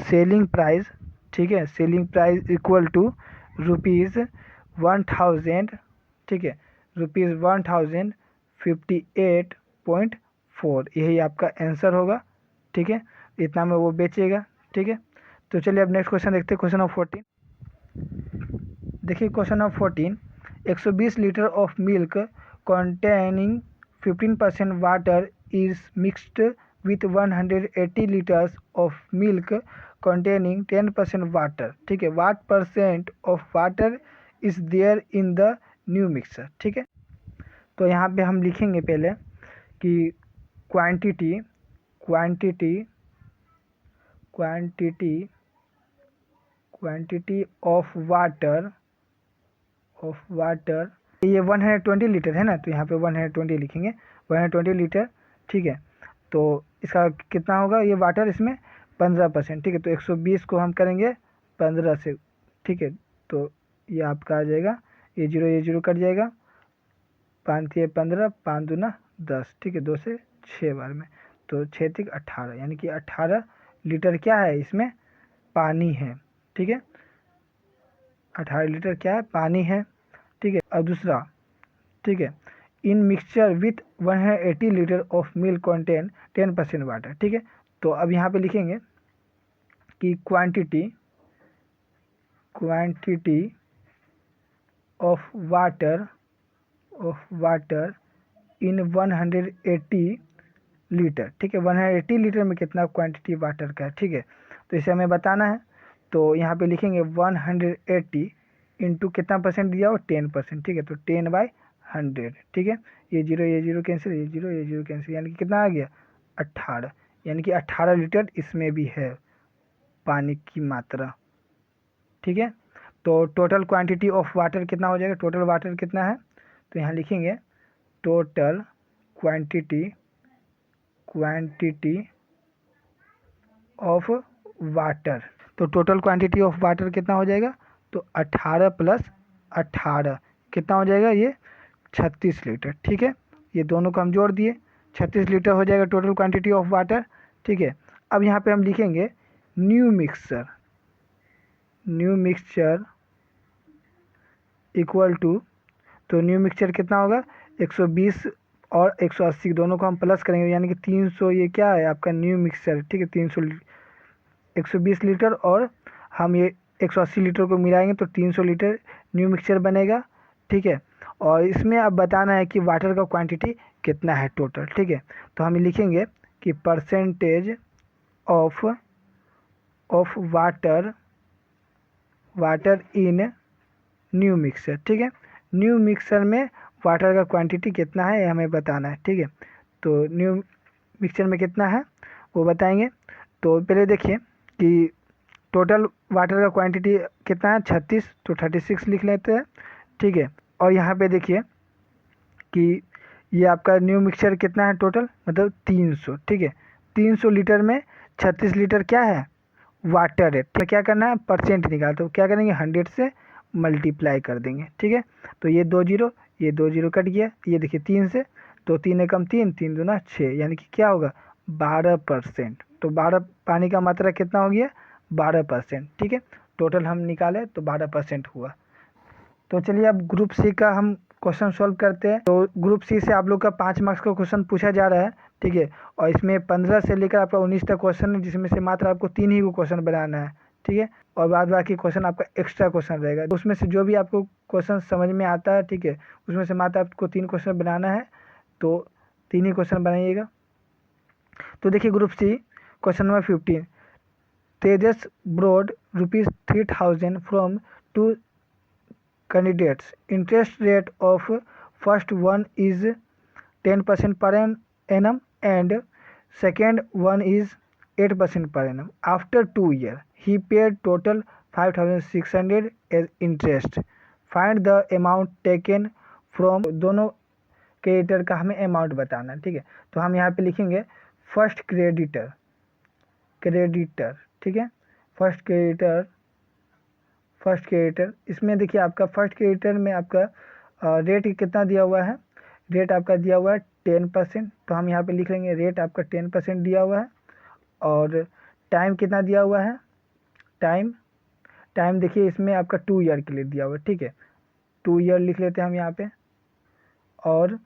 सेलिंग प्राइस, ठीक है, सेलिंग प्राइस इक्वल टू ₹1000, ठीक है, ₹1058.4, यही आपका आंसर होगा, ठीक है, इतना में वो बेचेगा, ठीक है। तो चलिए अब नेक्स्ट क्वेश्चन देखते हैं, क्वेश्चन नंबर 14। देखिए question number 14, 120 litre of milk containing 15% water is mixed with 180 liters of milk containing 10% water, ठीक है। what percent of water is there in the new mixture, ठीक है। तो यहाँ पे हम लिखेंगे पहले कि quantity quantity quantity quantity of water ये 120 लीटर है ना, तो यहाँ पे 120 लिखेंगे, 120 लीटर, ठीक है। तो इसका कितना होगा, ये वाटर इसमें 15%, ठीक है, तो 120 को हम करेंगे 15 से, ठीक है, तो ये आपका आ जाएगा, ये जीरो कट जाएगा, 5 ये 15, 5 दूना 10, ठीक है, 2 से 6 बार में, तो 6 तिक 18, यानी कि 18 लीटर क्या है इसमें पानी है, ठीक है, 18 लीटर क्या है पानी है, ठीक है। और दूसरा, ठीक है, इन mixture with 180 litre of milk contain 10% water, ठीक है। तो अब यहाँ पे लिखेंगे कि quantity of water in 180 litre, ठीक है, 180 लीटर में कितना क्वांटिटी वाटर का है, ठीक है। तो इसे हमें बताना है, तो यहाँ पे लिखेंगे 180 इंटू कितना परसेंट दिया हो 10%, ठीक है, तो 10/100, ठीक है, ये जीरो कैंसिल, ये जीरो कैंसिल, यानी कि कितना आ गया 18, यानी कि 18 लीटर इसमें भी है पानी की मात्रा, ठीक है। तो टोटल क्वांटिटी ऑफ वाटर कितना हो जाएगा, टोटल वाटर कितना है, तो यहाँ लिखेंगे टोटल क्वांटिटी ऑफ वाटर, तो टोटल क्वांटिटी ऑफ वाटर कितना हो जाएगा, तो 18 + 18 कितना हो जाएगा, ये 36 लीटर, ठीक है, ये दोनों को हम जोड़ दिए, 36 लीटर हो जाएगा टोटल क्वांटिटी ऑफ वाटर, ठीक है। अब यहाँ पे हम लिखेंगे न्यू मिक्सचर इक्वल टू, तो न्यू मिक्सचर कितना होगा 120 और 180 दोनों को हम प्लस करेंगे, यानी कि 300, ये क्या है आपका न्यू मिक्सचर, ठीक है, 120 लीटर और हम ये 180 लीटर को मिलाएंगे तो 300 लीटर न्यू मिक्सचर बनेगा, ठीक है। और इसमें अब बताना है कि वाटर का क्वांटिटी कितना है टोटल, ठीक है। तो हम लिखेंगे कि percentage of water in new mixture, ठीक है, न्यू मिक्सचर में वाटर का क्वांटिटी कितना है ये हमें बताना है, ठीक है। तो न्यू मिक्सचर में कितना है वो बताएंगे। तो पहले देखिए कि टोटल वाटर का क्वांटिटी कितना है 36, तो 36 लिख लेते हैं, ठीक है। और यहाँ पे देखिए कि ये आपका न्यू मिक्सचर कितना है टोटल, मतलब 300, ठीक है, 300 लीटर में 36 लीटर क्या है वाटर है, तो क्या करना है परसेंट निकाल, तो क्या करेंगे 100 से मल्टीप्लाई कर देंगे, ठीक है। तो ये 2 जीरो कट गया, ये देखिए 3 से, तो 3 एकम 3, 3 दूना 6, यानी कि क्या होगा 12%, तो 12 पानी का मात्रा कितना हो गया 12%, ठीक है, टोटल हम निकाले तो 12% हुआ। तो चलिए अब ग्रुप सी का हम क्वेश्चन सॉल्व करते हैं। तो ग्रुप सी से आप लोग का 5 मार्क्स का क्वेश्चन पूछा जा रहा है, ठीक है, और इसमें 15 से लेकर आपका 19 तक क्वेश्चन है, जिसमें से मात्र आपको 3 ही को क्वेश्चन बनाना है, ठीक है, और बाद बाकी क्वेश्चन आपका एक्स्ट्रा क्वेश्चन रहेगा, तो उसमें से जो भी आपको क्वेश्चन समझ में आता है, ठीक है, उसमें से मात्र आपको 3 क्वेश्चन बनाना है, तो 3 ही क्वेश्चन बनाइएगा। तो देखिए group C question number 15, Tejas borrowed ₹3,000 from 2 candidates. Interest rate of first one is 10% per annum and second one is 8% per annum. After 2 years, he paid total 5,600 as interest. Find the amount taken from दोनों creditor का हमें amount बताना है, ठीक है। तो हम यहाँ पे लिखेंगे फर्स्ट क्रेडिटर, ठीक है, फर्स्ट क्रेडिटर। इसमें देखिए आपका फर्स्ट क्रेडिटर में आपका रेट कितना दिया हुआ है, रेट आपका दिया हुआ है 10%, तो हम यहाँ पे लिख लेंगे रेट आपका 10% दिया हुआ है। और टाइम कितना दिया हुआ है, टाइम देखिए इसमें आपका 2 ईयर के लिए दिया हुआ है, ठीक है, 2 ईयर लिख लेते हैं हम यहाँ पे। और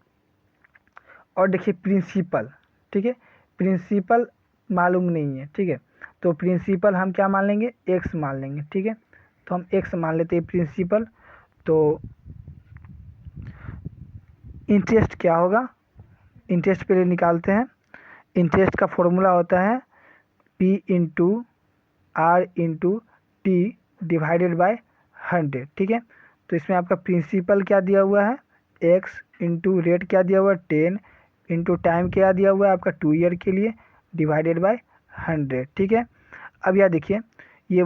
देखिए प्रिंसिपल, ठीक है, प्रिंसिपल मालूम नहीं है, ठीक है, तो प्रिंसिपल हम क्या मान लेंगे, एक्स मान लेंगे, ठीक है। तो हम एक्स मान लेते हैं प्रिंसिपल। तो इंटरेस्ट क्या होगा, इंटरेस्ट पहले निकालते हैं। इंटरेस्ट का फॉर्मूला होता है P into R into T divided by 100, ठीक है। तो इसमें आपका प्रिंसिपल क्या दिया हुआ है, एक्स, इंटू रेट क्या दिया हुआ है 10, इंटू टाइम क्या दिया हुआ है आपका 2 ईयर के लिए, डिवाइडेड बाय 100, ठीक है। अब यह देखिए ये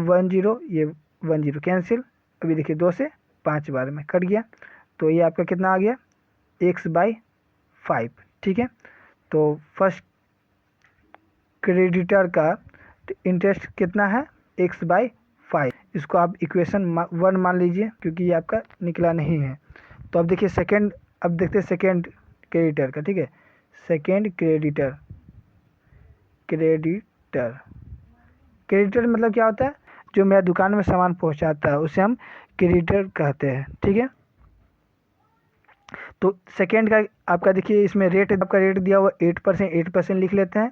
10 कैंसिल, अभी देखिए 2 से 5 बार में कट गया, तो ये आपका कितना आ गया x/5, ठीक है। तो फर्स्ट क्रेडिटर का इंटरेस्ट कितना है x/5, इसको आप इक्वेशन 1 मान लीजिए क्योंकि ये आपका निकला नहीं है। तो अब देखिए सेकंड, अब देखते हैं सेकंड क्रेडिटर का, ठीक है, सेकंड क्रेडिटर मतलब क्या होता है, जो मेरा दुकान में सामान पहुंचाता है उसे हम क्रेडिटर कहते हैं, ठीक है। तो सेकंड का आपका देखिए इसमें रेट, आपका रेट दिया हुआ 8% लिख लेते हैं।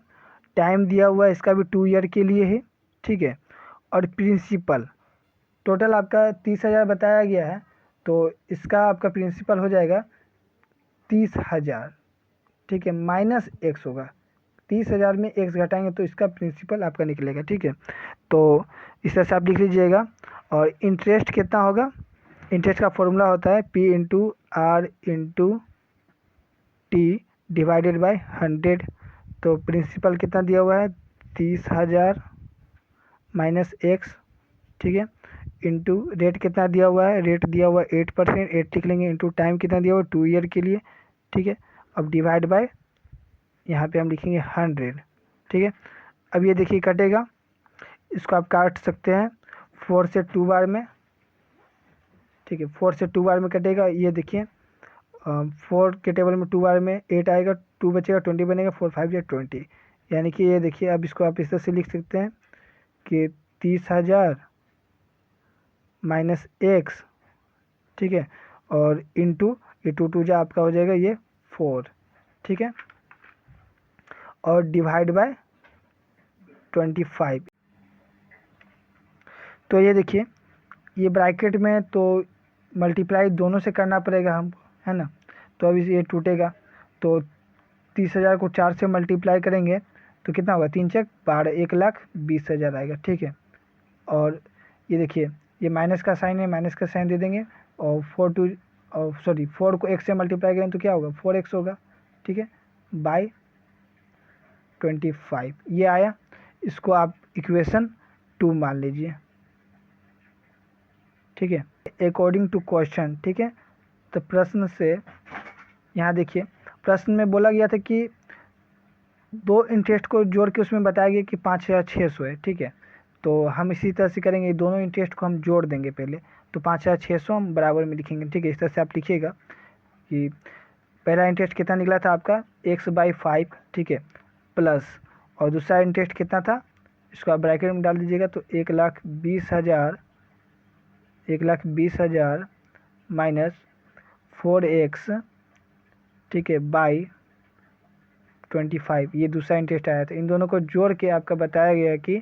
टाइम दिया हुआ है इसका भी 2 ईयर के लिए है, ठीक है। और प्रिंसिपल टोटल आपका 30,000 बताया गया है, तो इसका आपका प्रिंसिपल हो जाएगा 30,000, ठीक है, माइनस एक्स होगा, 30,000 में एक्स घटाएंगे तो इसका प्रिंसिपल आपका निकलेगा, ठीक है। तो इस तरह से आप लिख लीजिएगा। और इंटरेस्ट कितना होगा, इंटरेस्ट का फॉर्मूला होता है P into R into T divided by 100। तो प्रिंसिपल कितना दिया हुआ है 30,000 माइनस एक्स, ठीक है, इंटू रेट कितना दिया हुआ है, रेट दिया हुआ है 8%, 8 लिख लेंगे, इंटू टाइम कितना दिया हुआ है 2 ईयर के लिए, ठीक है। अब डिवाइड बाय यहाँ पे हम लिखेंगे 100, ठीक है। अब ये देखिए कटेगा, इसको आप काट सकते हैं 4 से 2 बार में, ठीक है, 4 से 2 बार में कटेगा। ये देखिए 4 के टेबल में 2 बार में 8 आएगा, 2 बचेगा, 20 बनेगा, 4 5 या 20, यानी कि ये देखिए अब इसको आप इस तरह से लिख सकते हैं कि 30,000 माइनस एक्स, ठीक है, और इंटू ये 2 जा आपका हो जाएगा ये 4, ठीक है, और डिवाइड बाय 25। तो ये देखिए ये ब्रैकेट में तो मल्टीप्लाई दोनों से करना पड़ेगा हमको, है ना। तो अभी ये टूटेगा, तो 30,000 को 4 से मल्टीप्लाई करेंगे तो कितना होगा, 3 चक 12, 1,20,000 आएगा, ठीक है। और ये देखिए ये माइनस का साइन है, माइनस का साइन दे देंगे, और 4 को 1 से मल्टीप्लाई करें तो क्या होगा 4x होगा, ठीक है, बाय 25 ये आया। इसको आप इक्वेशन 2 मान लीजिए, ठीक है, अकॉर्डिंग टू क्वेश्चन, ठीक है। तो प्रश्न से यहाँ देखिए प्रश्न में बोला गया था कि 2 इंटरेस्ट को जोड़ के उसमें बताया गया कि 5,600 है, ठीक है। तो हम इसी तरह से करेंगे, दोनों इंटरेस्ट को हम जोड़ देंगे पहले, तो 5,600 हम बराबर में लिखेंगे, ठीक है। इस तरह से आप लिखिएगा कि पहला इंटरेस्ट कितना निकला था आपका x/5, ठीक है, प्लस, और दूसरा इंटरेस्ट कितना था, इसको आप ब्रैकेट में डाल दीजिएगा, तो 1,20,000 माइनस 4x, ठीक है, बाई 25, ये दूसरा इंटरेस्ट आया था। इन दोनों को जोड़ के आपका बताया गया कि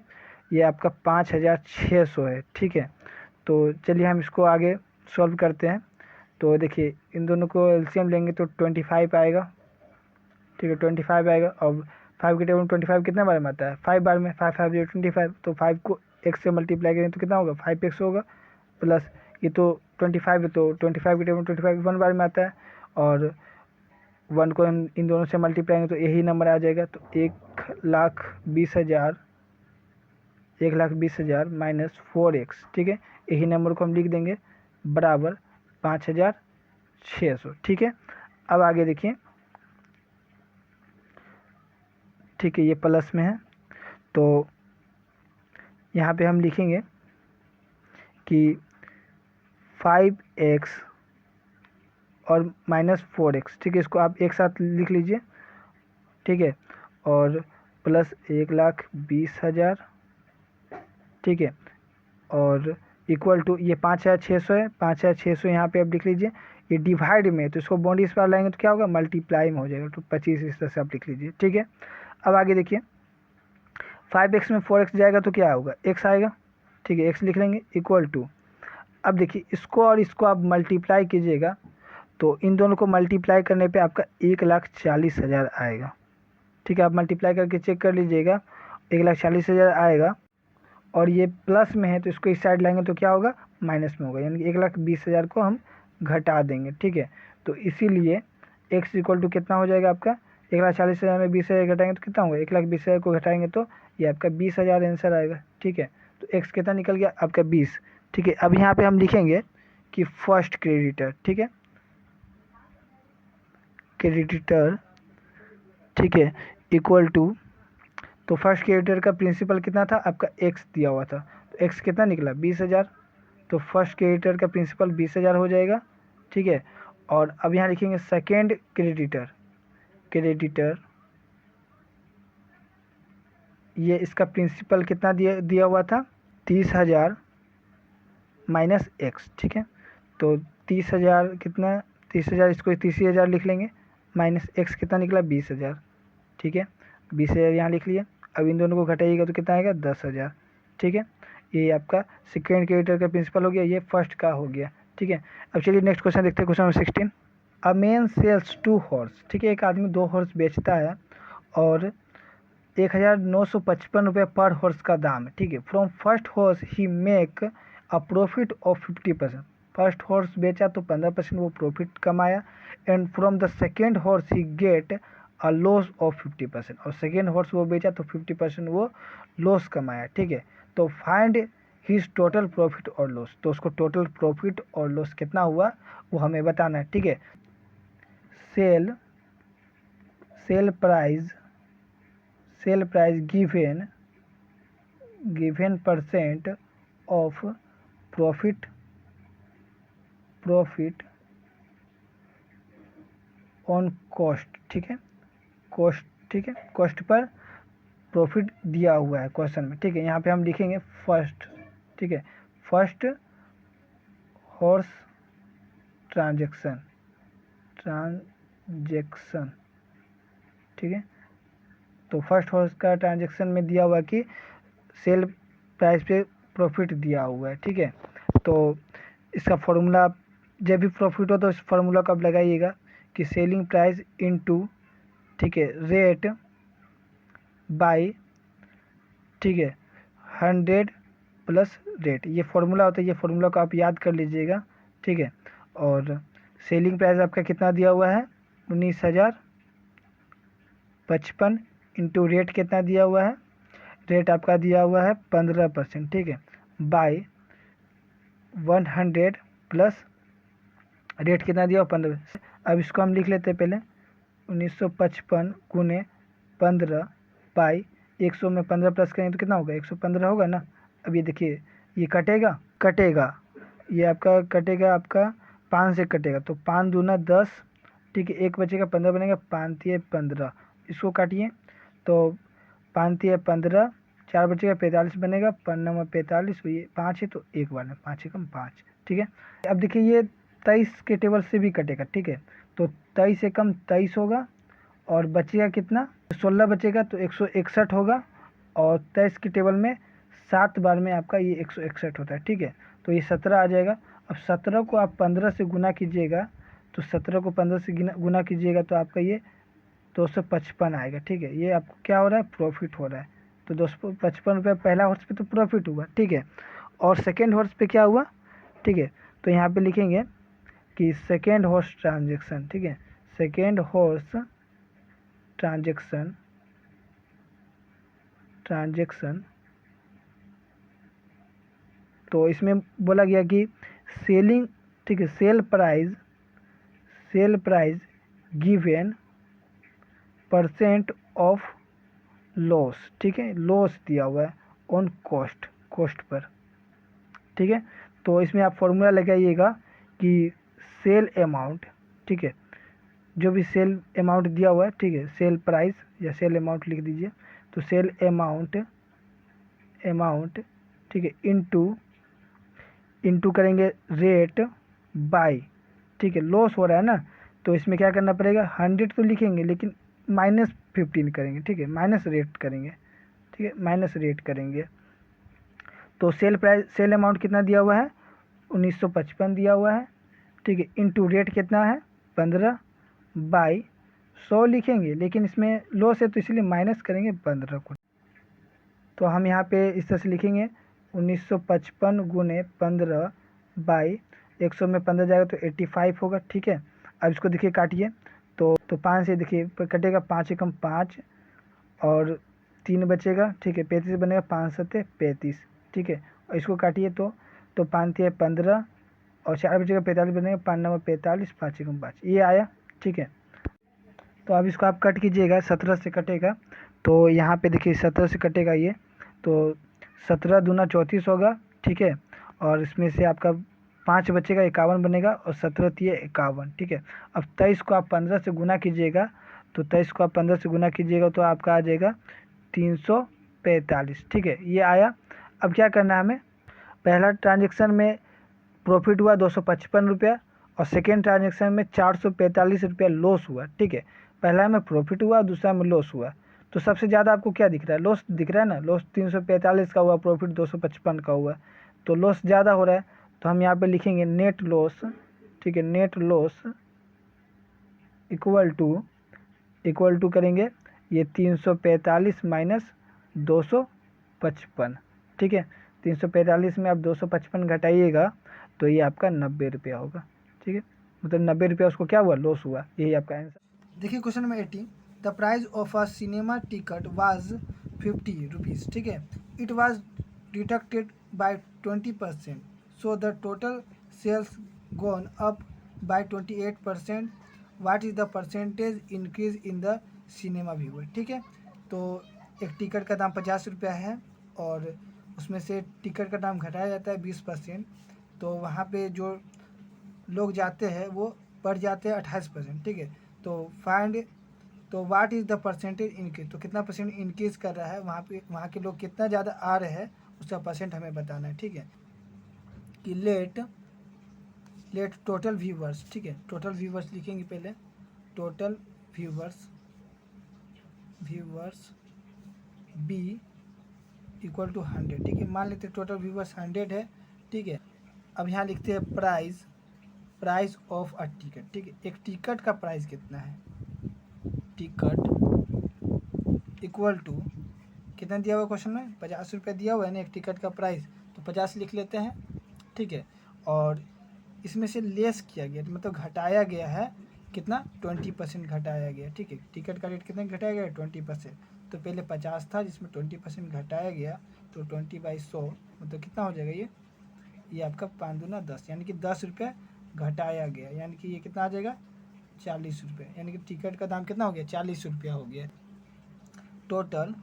ये आपका 5,600 है, ठीक है। तो चलिए हम इसको आगे सॉल्व करते हैं। तो देखिए इन दोनों को एलसीएम लेंगे तो 25 आएगा, ठीक है, 25 आएगा। और 5 के टेबल में 25 कितने बार में आता है, 5 बार में, 5 5 0 25, तो 5 को x से मल्टीप्लाई करें तो कितना होगा 5x होगा, प्लस ये तो 25 है, तो 25 के टेबल में 25 1 बार में आता है, और 1 को हम इन दोनों से मल्टीप्लाई करेंगे तो यही नंबर आ जाएगा। तो 1,20,000 माइनस 4x, ठीक है, यही नंबर को हम लिख देंगे बराबर 5,600, ठीक है। अब आगे देखिए ठीक है, ये प्लस में है। तो यहाँ पे हम लिखेंगे कि 5x और -4x, ठीक है, इसको आप एक साथ लिख लीजिए, ठीक है, और प्लस 1,20,000, ठीक है, और इक्वल टू ये 5,600 है, 5,600 यहाँ पे आप लिख लीजिए। ये डिवाइड में, तो इसको बॉन्ड इस पर लाएंगे तो क्या होगा, मल्टीप्लाई में हो जाएगा, तो 25 इस तरह से आप लिख लीजिए, ठीक है। अब आगे देखिए, 5x में 4x जाएगा तो क्या होगा, x आएगा, ठीक है, x लिख लेंगे, इक्वल टू, अब देखिए इसको और इसको आप मल्टीप्लाई कीजिएगा, तो इन दोनों को मल्टीप्लाई करने पे आपका 1,40,000 आएगा, ठीक है। आप मल्टीप्लाई करके चेक कर लीजिएगा, 1,40,000 आएगा, और ये प्लस में है तो इसको इस साइड लाएंगे तो क्या होगा, माइनस में होगा, यानी कि 1,20,000 को हम घटा देंगे, ठीक है। तो इसीलिए x इक्वल टू कितना हो जाएगा आपका, 1,40,000 में 20,000 घटाएंगे तो कितना होगा, 1,20,000 को घटाएंगे तो ये आपका 20,000 आंसर आएगा, ठीक है। तो x कितना निकल गया आपका 20, ठीक है। अब यहाँ पे हम लिखेंगे कि फर्स्ट क्रेडिटर, ठीक है, क्रेडिटर, ठीक है, इक्वल टू, तो फर्स्ट क्रेडिटर का प्रिंसिपल कितना था आपका, x दिया हुआ था, तो x कितना निकला 20,000, तो फर्स्ट क्रेडिटर का प्रिंसिपल 20,000 हो जाएगा, ठीक है। और अब यहाँ लिखेंगे सेकेंड क्रेडिटर, क्रेडिटर, ये इसका प्रिंसिपल कितना दिया हुआ था, 30,000 माइनस x, ठीक है। तो 30,000 कितना, 30,000, इसको 30,000 लिख लेंगे, माइनस x कितना निकला 20,000, ठीक है, 20,000 यहाँ लिख लिया। अब इन दोनों को घटाइएगा तो कितना आएगा 10,000, ठीक है। ये आपका सेकेंड क्रेडिटर का प्रिंसिपल हो गया, ये फर्स्ट का हो गया, ठीक है। अब चलिए नेक्स्ट क्वेश्चन देखते हैं, question number 16। A man sells 2 horse, ठीक है, एक आदमी 2 हॉर्स बेचता है और 1,955 रुपये पर हॉर्स का दाम है, ठीक है। From first horse he make a profit of 50%, first horse बेचा तो 15% वो प्रॉफिट कमाया, and from the second horse he get a loss of 50%, और सेकेंड हॉर्स वो बेचा तो 50% वो लॉस कमाया, ठीक है। तो फाइंड हिज टोटल प्रॉफिट और लॉस, तो उसको टोटल प्रॉफिट और लॉस कितना हुआ वो हमें बताना है, ठीक है। Sell sell price given percent of profit on cost, ठीक है, कॉस्ट, ठीक है, कॉस्ट पर प्रॉफिट दिया हुआ है क्वेश्चन में, ठीक है। यहाँ पे हम लिखेंगे फर्स्ट, ठीक है, फर्स्ट हॉर्स ट्रांजैक्शन, ठीक है। तो फर्स्ट हॉर्स का ट्रांजैक्शन में दिया हुआ कि सेल प्राइस पे प्रॉफिट दिया हुआ है, ठीक है। तो इसका फॉर्मूला, जब भी प्रॉफिट हो तो इस फार्मूला को आप लगाइएगा कि सेलिंग प्राइस इनटू, ठीक है, रेट बाय, ठीक है, 100 प्लस रेट, ये फार्मूला होता है, ये फार्मूला को आप याद कर लीजिएगा, ठीक है। और सेलिंग प्राइस आपका कितना दिया हुआ है 19,055, इंटू रेट कितना दिया हुआ है, रेट आपका दिया हुआ है 15%, ठीक है, बाय 100 प्लस रेट कितना दिया हुआ 15। अब इसको हम लिख लेते हैं पहले, 1955 गुने 15 बाई 100 में 15 प्लस करेंगे तो कितना होगा 115 होगा ना। अब ये देखिए ये कटेगा, ये आपका कटेगा, आपका 5 से कटेगा, तो 5 दूना 10, ठीक है, एक बचेगा 15 बनेगा, 5 तिये 15, इसको काटिए तो 5 तिये 15, 4 बचेगा 45 बनेगा, 5×9 = 45, ये 5 है तो एक बार में 5 एकम 5, ठीक है। अब देखिए ये 23 के टेबल से भी कटेगा, ठीक है, तो 23 एकम 23 होगा, और बचेगा कितना 16 बचेगा, तो 161 होगा, और 23 की टेबल में 7 बार में आपका ये 161 होता है, ठीक है। तो ये 17 आ जाएगा। अब 17 को आप 15 से गुना कीजिएगा, तो 17 को 15 से गुना कीजिएगा तो आपका ये 255 आएगा, ठीक है। ये आपको क्या हो रहा है, प्रॉफिट हो रहा है, तो 255 रुपये पहला हॉर्स पे तो प्रॉफिट हुआ, ठीक है। और सेकेंड हॉर्स पे क्या हुआ, ठीक है, तो यहाँ पे लिखेंगे कि सेकेंड हॉर्स ट्रांजेक्शन, ठीक है, सेकेंड हॉर्स ट्रांजेक्शन, तो इसमें बोला गया कि सेलिंग, ठीक है, cell price given percent of loss, ठीक है, लॉस दिया हुआ है ऑन कॉस्ट, कॉस्ट पर, ठीक है। तो इसमें आप फॉर्मूला लगाइएगा कि सेल अमाउंट, ठीक है, जो भी सेल अमाउंट दिया हुआ है, ठीक है, सेल प्राइस या सेल अमाउंट लिख दीजिए। तो सेल अमाउंट, अमाउंट, ठीक है, इनटू करेंगे रेट बाय, ठीक है, लॉस हो रहा है ना, तो इसमें क्या करना पड़ेगा, 100 तो लिखेंगे लेकिन -15 करेंगे, ठीक है, माइनस रेट करेंगे, ठीक है, माइनस रेट करेंगे। तो सेल प्राइस, सेल अमाउंट कितना दिया हुआ है, 1955 दिया हुआ है, ठीक है, इनटू रेट कितना है 15 बाई 100 लिखेंगे, लेकिन इसमें लॉस है तो इसलिए माइनस करेंगे 15 को। तो हम यहाँ पे इस तरह से लिखेंगे 1955 गुने 15 बाई 100 में 15 जाएगा तो 85 होगा, ठीक है। अब इसको देखिए काटिए, तो 5 से देखिए कटेगा, 5 एकम 5 और 3 बचेगा, ठीक है, 35 बनेगा, 5 सत्ते 35, ठीक है। और इसको काटिए तो 5 तिया 15 और 4 बचेगा 45 बनेगा, 5 नंबर 45, 5 एकम 5, ये आया, ठीक है। तो अब इसको आप कट कीजिएगा, 17 से कटेगा, तो यहाँ पे देखिए 17 से कटेगा ये, तो 17 दूना 34 होगा, ठीक है। और इसमें से आपका 5 बचेगा, 51 बनेगा, और 17 तिये 51, ठीक है। अब 23 को आप 15 से गुना कीजिएगा, तो 23 को आप 15 से गुना कीजिएगा तो आपका आ जाएगा 345, ठीक है, ये आया। अब क्या करना है हमें, पहला ट्रांजेक्शन में प्रॉफिट हुआ 255 रुपया और सेकेंड ट्रांजेक्शन में 445 रुपया लॉस हुआ, ठीक है। पहला में प्रॉफिट हुआ, दूसरा में लॉस हुआ। तो सबसे ज़्यादा आपको क्या दिख रहा है, लॉस दिख रहा है ना, लॉस 345 का हुआ, प्रॉफिट 255 का हुआ, तो लॉस ज़्यादा हो रहा है। तो हम यहाँ पे लिखेंगे नेट लॉस, ठीक है, नेट लॉस इक्वल टू करेंगे ये 345 माइनस 255, ठीक है। 345 में आप 255 घटाइएगा तो ये आपका 90 रुपया होगा, ठीक है, मतलब 90 रुपया उसको क्या हुआ, लॉस हुआ, यही आपका आंसर। देखिए question number 18, the price of a cinema ticket was 50 rupees, ठीक है, it was deducted by 20%, so the total sales gone up by 28%, what is the percentage increase in the cinema viewer, ठीक है। तो एक ticket का दाम 50 रुपया है और उसमें से टिकट का दाम घटाया जाता है 20%, तो वहाँ पे जो लोग जाते हैं वो बढ़ जाते हैं 28%, ठीक है। तो फाइंड, तो what is the percentage increase, तो कितना परसेंट इंक्रीज कर रहा है वहाँ पे, वहाँ के लोग कितना ज़्यादा आ रहे हैं उसका परसेंट हमें बताना है, ठीक है। कि लेट टोटल व्यूवर्स, ठीक है, टोटल व्यूवर्स लिखेंगे पहले, total viewers be equal to 100, ठीक है, मान लेते हैं टोटल व्यूवर्स 100 है, ठीक है। अब यहाँ लिखते हैं प्राइस ऑफ अ टिकट, ठीक है, एक टिकट का प्राइस कितना है, टिकट इक्वल टू कितना दिया हुआ क्वेश्चन में, 50 रुपये दिया हुआ है ना एक टिकट का प्राइस, तो 50 लिख लेते हैं, ठीक है। और इसमें से लेस किया गया, मतलब घटाया गया है कितना, 20% घटाया गया, ठीक है। टिकट का रेट कितना घटाया गया, 20%, तो पहले 50 था जिसमें 20% घटाया गया, तो 20/100 मतलब कितना हो जाएगा ये आपका 5 दूना 10, यानी कि 10 रुपये घटाया गया, यानी कि ये कितना आ जाएगा 40 रुपये, यानी कि टिकट का दाम कितना हो गया 40 रुपया हो गया। Total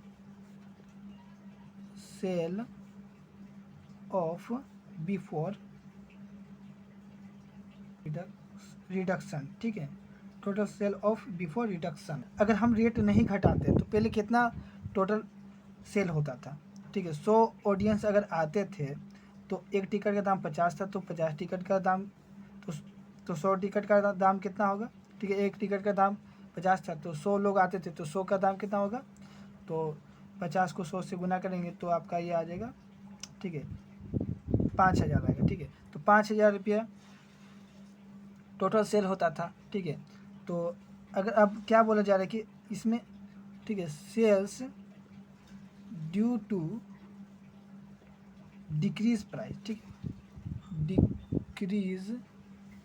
sale of before reduction, ठीक है, total sale of before reduction. अगर हम रेट नहीं घटाते तो पहले कितना टोटल सेल होता था, ठीक है। 100 ऑडियंस अगर आते थे तो एक टिकट का दाम 50 था, तो 50 टिकट का दाम, तो 100 टिकट का दाम कितना होगा, ठीक है, एक टिकट का दाम 50 था, तो 100 लोग आते थे तो 100 का दाम कितना होगा, तो 50 को 100 से गुना करेंगे तो आपका ये आ जाएगा, ठीक है, 5000 आएगा, ठीक है। तो 5000 रुपया टोटल सेल होता था, ठीक है। तो अगर अब क्या बोला जा रहा है कि इसमें, ठीक है, sales due to decrease price, ठीक है, decrease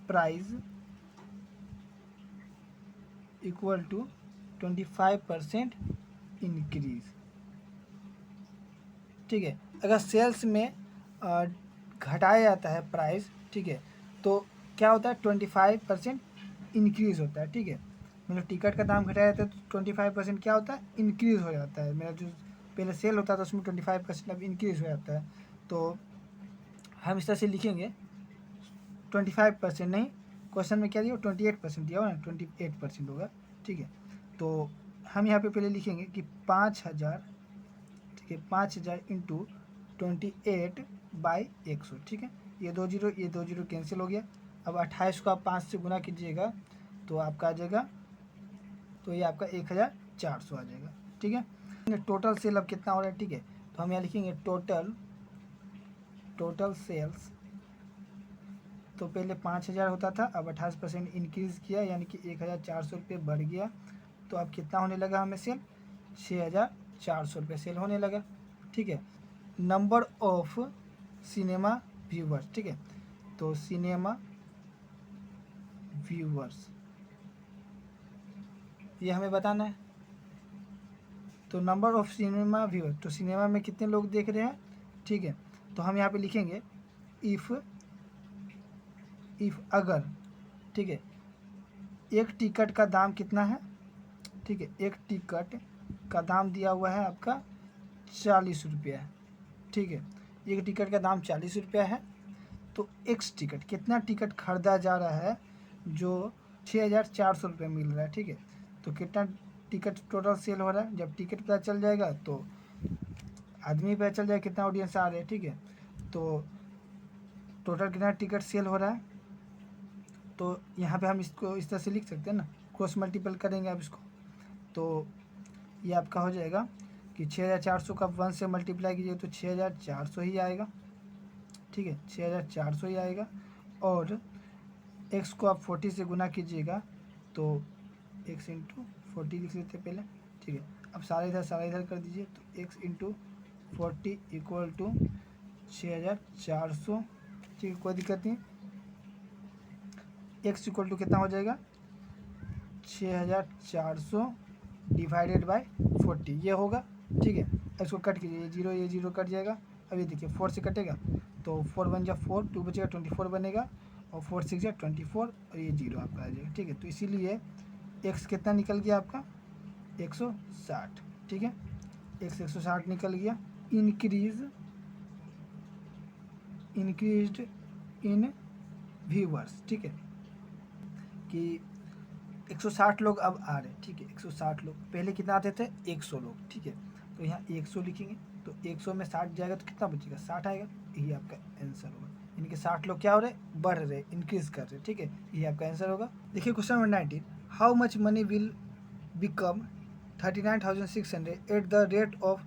price equal to 25% increase, ठीक है। अगर सेल्स में घटाया जाता है प्राइस, ठीक है, तो क्या होता है 25% इंक्रीज होता है, ठीक है। मैंने टिकट का दाम घटाया था तो 25% क्या होता है, इंक्रीज़ हो जाता है। मेरा जो पहले सेल होता था उसमें 25% अब इंक्रीज़ हो जाता है। तो हम इस तरह से लिखेंगे 25% नहीं, क्वेश्चन में क्या दिया 28% दिया हुआ ना, 28% होगा, ठीक है। तो हम यहाँ पे पहले लिखेंगे कि 5000, ठीक है, 5000 इंटू 28/100, ठीक है। ये 2 जीरो कैंसिल हो गया। अब 28 को आप 5 से गुना कीजिएगा तो आपका आ जाएगा, तो ये आपका 1400 आ जाएगा, ठीक है। टोटल सेल अब कितना हो रहा है, ठीक है। तो हम यहाँ लिखेंगे टोटल सेल्स, तो पहले 5000 होता था, अब 28% इंक्रीज़ किया, यानी कि 1400 रुपये बढ़ गया। तो अब कितना होने लगा हमें सेल, 6400 रुपये सेल होने लगा, ठीक है। नंबर ऑफ सिनेमा व्यूवर्स, ठीक है। तो सिनेमा व्यूवर्स ये हमें बताना है। तो नंबर ऑफ सिनेमा व्यूअर, तो सिनेमा में कितने लोग देख रहे हैं, ठीक है। तो हम यहाँ पे लिखेंगे इफ़ अगर, ठीक है, एक टिकट का दाम कितना है, ठीक है, एक टिकट का दाम दिया हुआ है आपका 40 रुपया है, ठीक है। एक टिकट का दाम 40 रुपया है, तो एक्स टिकट, कितना टिकट खरीदा जा रहा है जो 6400 रुपये मिल रहा है, ठीक है। तो कितना टिकट टोटल सेल हो रहा है, जब टिकट पता चल जाएगा तो आदमी पता चल जाएगा कितना ऑडियंस आ रहे हैं, ठीक है। तो टोटल कितना टिकट सेल हो रहा है, तो यहाँ पे हम इसको इस तरह से लिख सकते हैं ना, क्रॉस मल्टीपल करेंगे आप इसको, तो ये आपका हो जाएगा कि 6400 का 1 से मल्टीप्लाई कीजिए तो 6400 ही आएगा, ठीक है, 6400 ही आएगा। और x को आप 40 से गुना कीजिएगा तो x इंटू 40 लिख लेते पहले, ठीक है। अब सारा इधर कर दीजिए, तो x इंटू 40 इक्वल टू 6400, ठीक है, कोई दिक्कत नहीं। x इक्वल टू कितना हो जाएगा, 6400 डिवाइडेड बाय 40 ये होगा, ठीक है। इसको कट कीजिए, ये जीरो कट जाएगा। अब ये देखिए 4 से कटेगा तो 4 1 जा 4, 2 बचेगा 24 बनेगा, और 4 6 जा 24, और ये जीरो आपका आ जाएगा, ठीक है। तो इसीलिए x कितना निकल गया आपका 160, ठीक है, x 160 निकल गया। इंक्रीज्ड इन व्यूवर्स, ठीक है, कि 160 लोग अब आ रहे हैं, ठीक है। 160 लोग, पहले कितना आते थे 100 लोग, ठीक है। तो यहाँ 100 लिखेंगे, तो 100 में 60 जाएगा तो कितना बचेगा, 60 आएगा, यही आपका आंसर होगा। यानी कि 60 लोग क्या हो रहे, बढ़ रहे, इंक्रीज कर रहे, ठीक है, यही आपका आंसर होगा। देखिए question number 19, how much money will become 39,600 at the rate of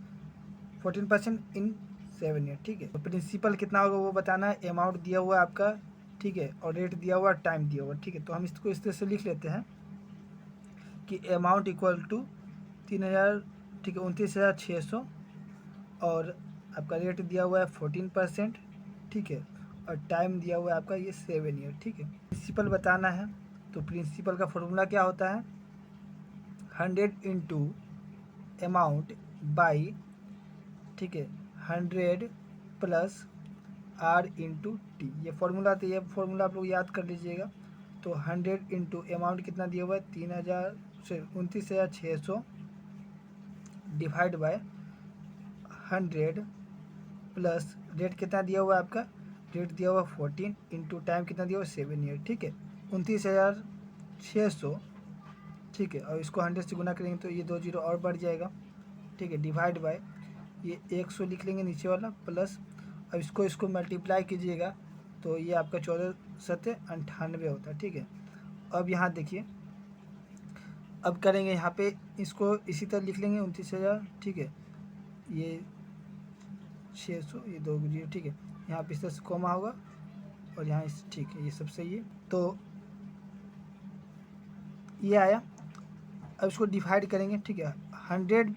14% in 7 year, ठीक है। तो प्रिंसिपल कितना होगा वो बताना है, अमाउंट दिया हुआ है आपका, ठीक है, और रेट दिया हुआ, टाइम दिया हुआ, ठीक है। तो हम इसको इस तरह से लिख लेते हैं कि अमाउंट इक्वल टू 3000, ठीक है, 29,600, और आपका रेट दिया हुआ है 14%, ठीक है, और टाइम दिया हुआ है आपका ये 7 ईयर, ठीक है। प्रिंसिपल बताना है, तो प्रिंसिपल का फॉर्मूला क्या होता है, 100 इंटू अमाउंट बाई, ठीक है, 100 प्लस आर इंटू टी, ये फॉर्मूला, तो ये फॉर्मूला आप लोग याद कर लीजिएगा। तो 100 इंटू अमाउंट कितना दिया हुआ है 3000 से 29,600 डिवाइड बाय 100 प्लस रेट कितना दिया हुआ है आपका, रेट दिया हुआ 14 इंटू टाइम कितना दिया हुआ 7 ईयर, ठीक है, 29,600, ठीक है। और इसको 100 से गुना करेंगे तो ये 2 जीरो और बढ़ जाएगा, ठीक है, डिवाइड बाय ये 100 लिख लेंगे नीचे वाला, प्लस अब इसको मल्टीप्लाई कीजिएगा तो ये आपका 14×7 = 98 होता है, ठीक है। अब यहाँ देखिए, अब करेंगे यहाँ पे इसको इसी तरह लिख लेंगे 29,000, ठीक है, ये 600, ये 2 जीरो, ठीक है, यहाँ पे इस तरह से कोमा होगा, और यहाँ इस, ठीक है, ये सब सही है। तो ये आया, अब इसको डिवाइड करेंगे, ठीक है, 100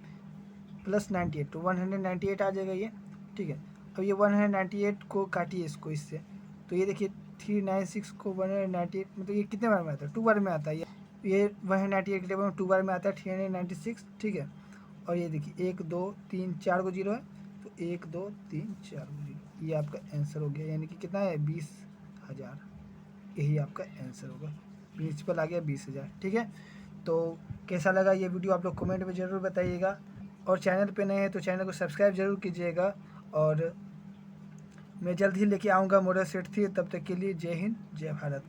प्लस 98, तो 198 आ जाएगा ये, ठीक है। अब ये 198 को काटिए इसको इससे, तो ये देखिए 396 को 198, मतलब ये कितने बार में आता है, 2 बार में आता है, ये 198 के टेबल में 2 बार में आता है 396, ठीक है। और ये देखिए 1 2 3 4 को जीरो है, तो 1 2 3 4 को जीरो, ये आपका आंसर हो गया, यानी कि कितना है 20,000, यही आपका आंसर होगा। प्रिंसिपल आ गया 20,000, ठीक है। तो कैसा लगा ये वीडियो आप लोग कमेंट में ज़रूर बताइएगा, और चैनल पे नए हैं तो चैनल को सब्सक्राइब ज़रूर कीजिएगा। और मैं जल्द ही लेके आऊँगा मॉडल सेट 3। तब तक के लिए जय हिंद, जय भारत।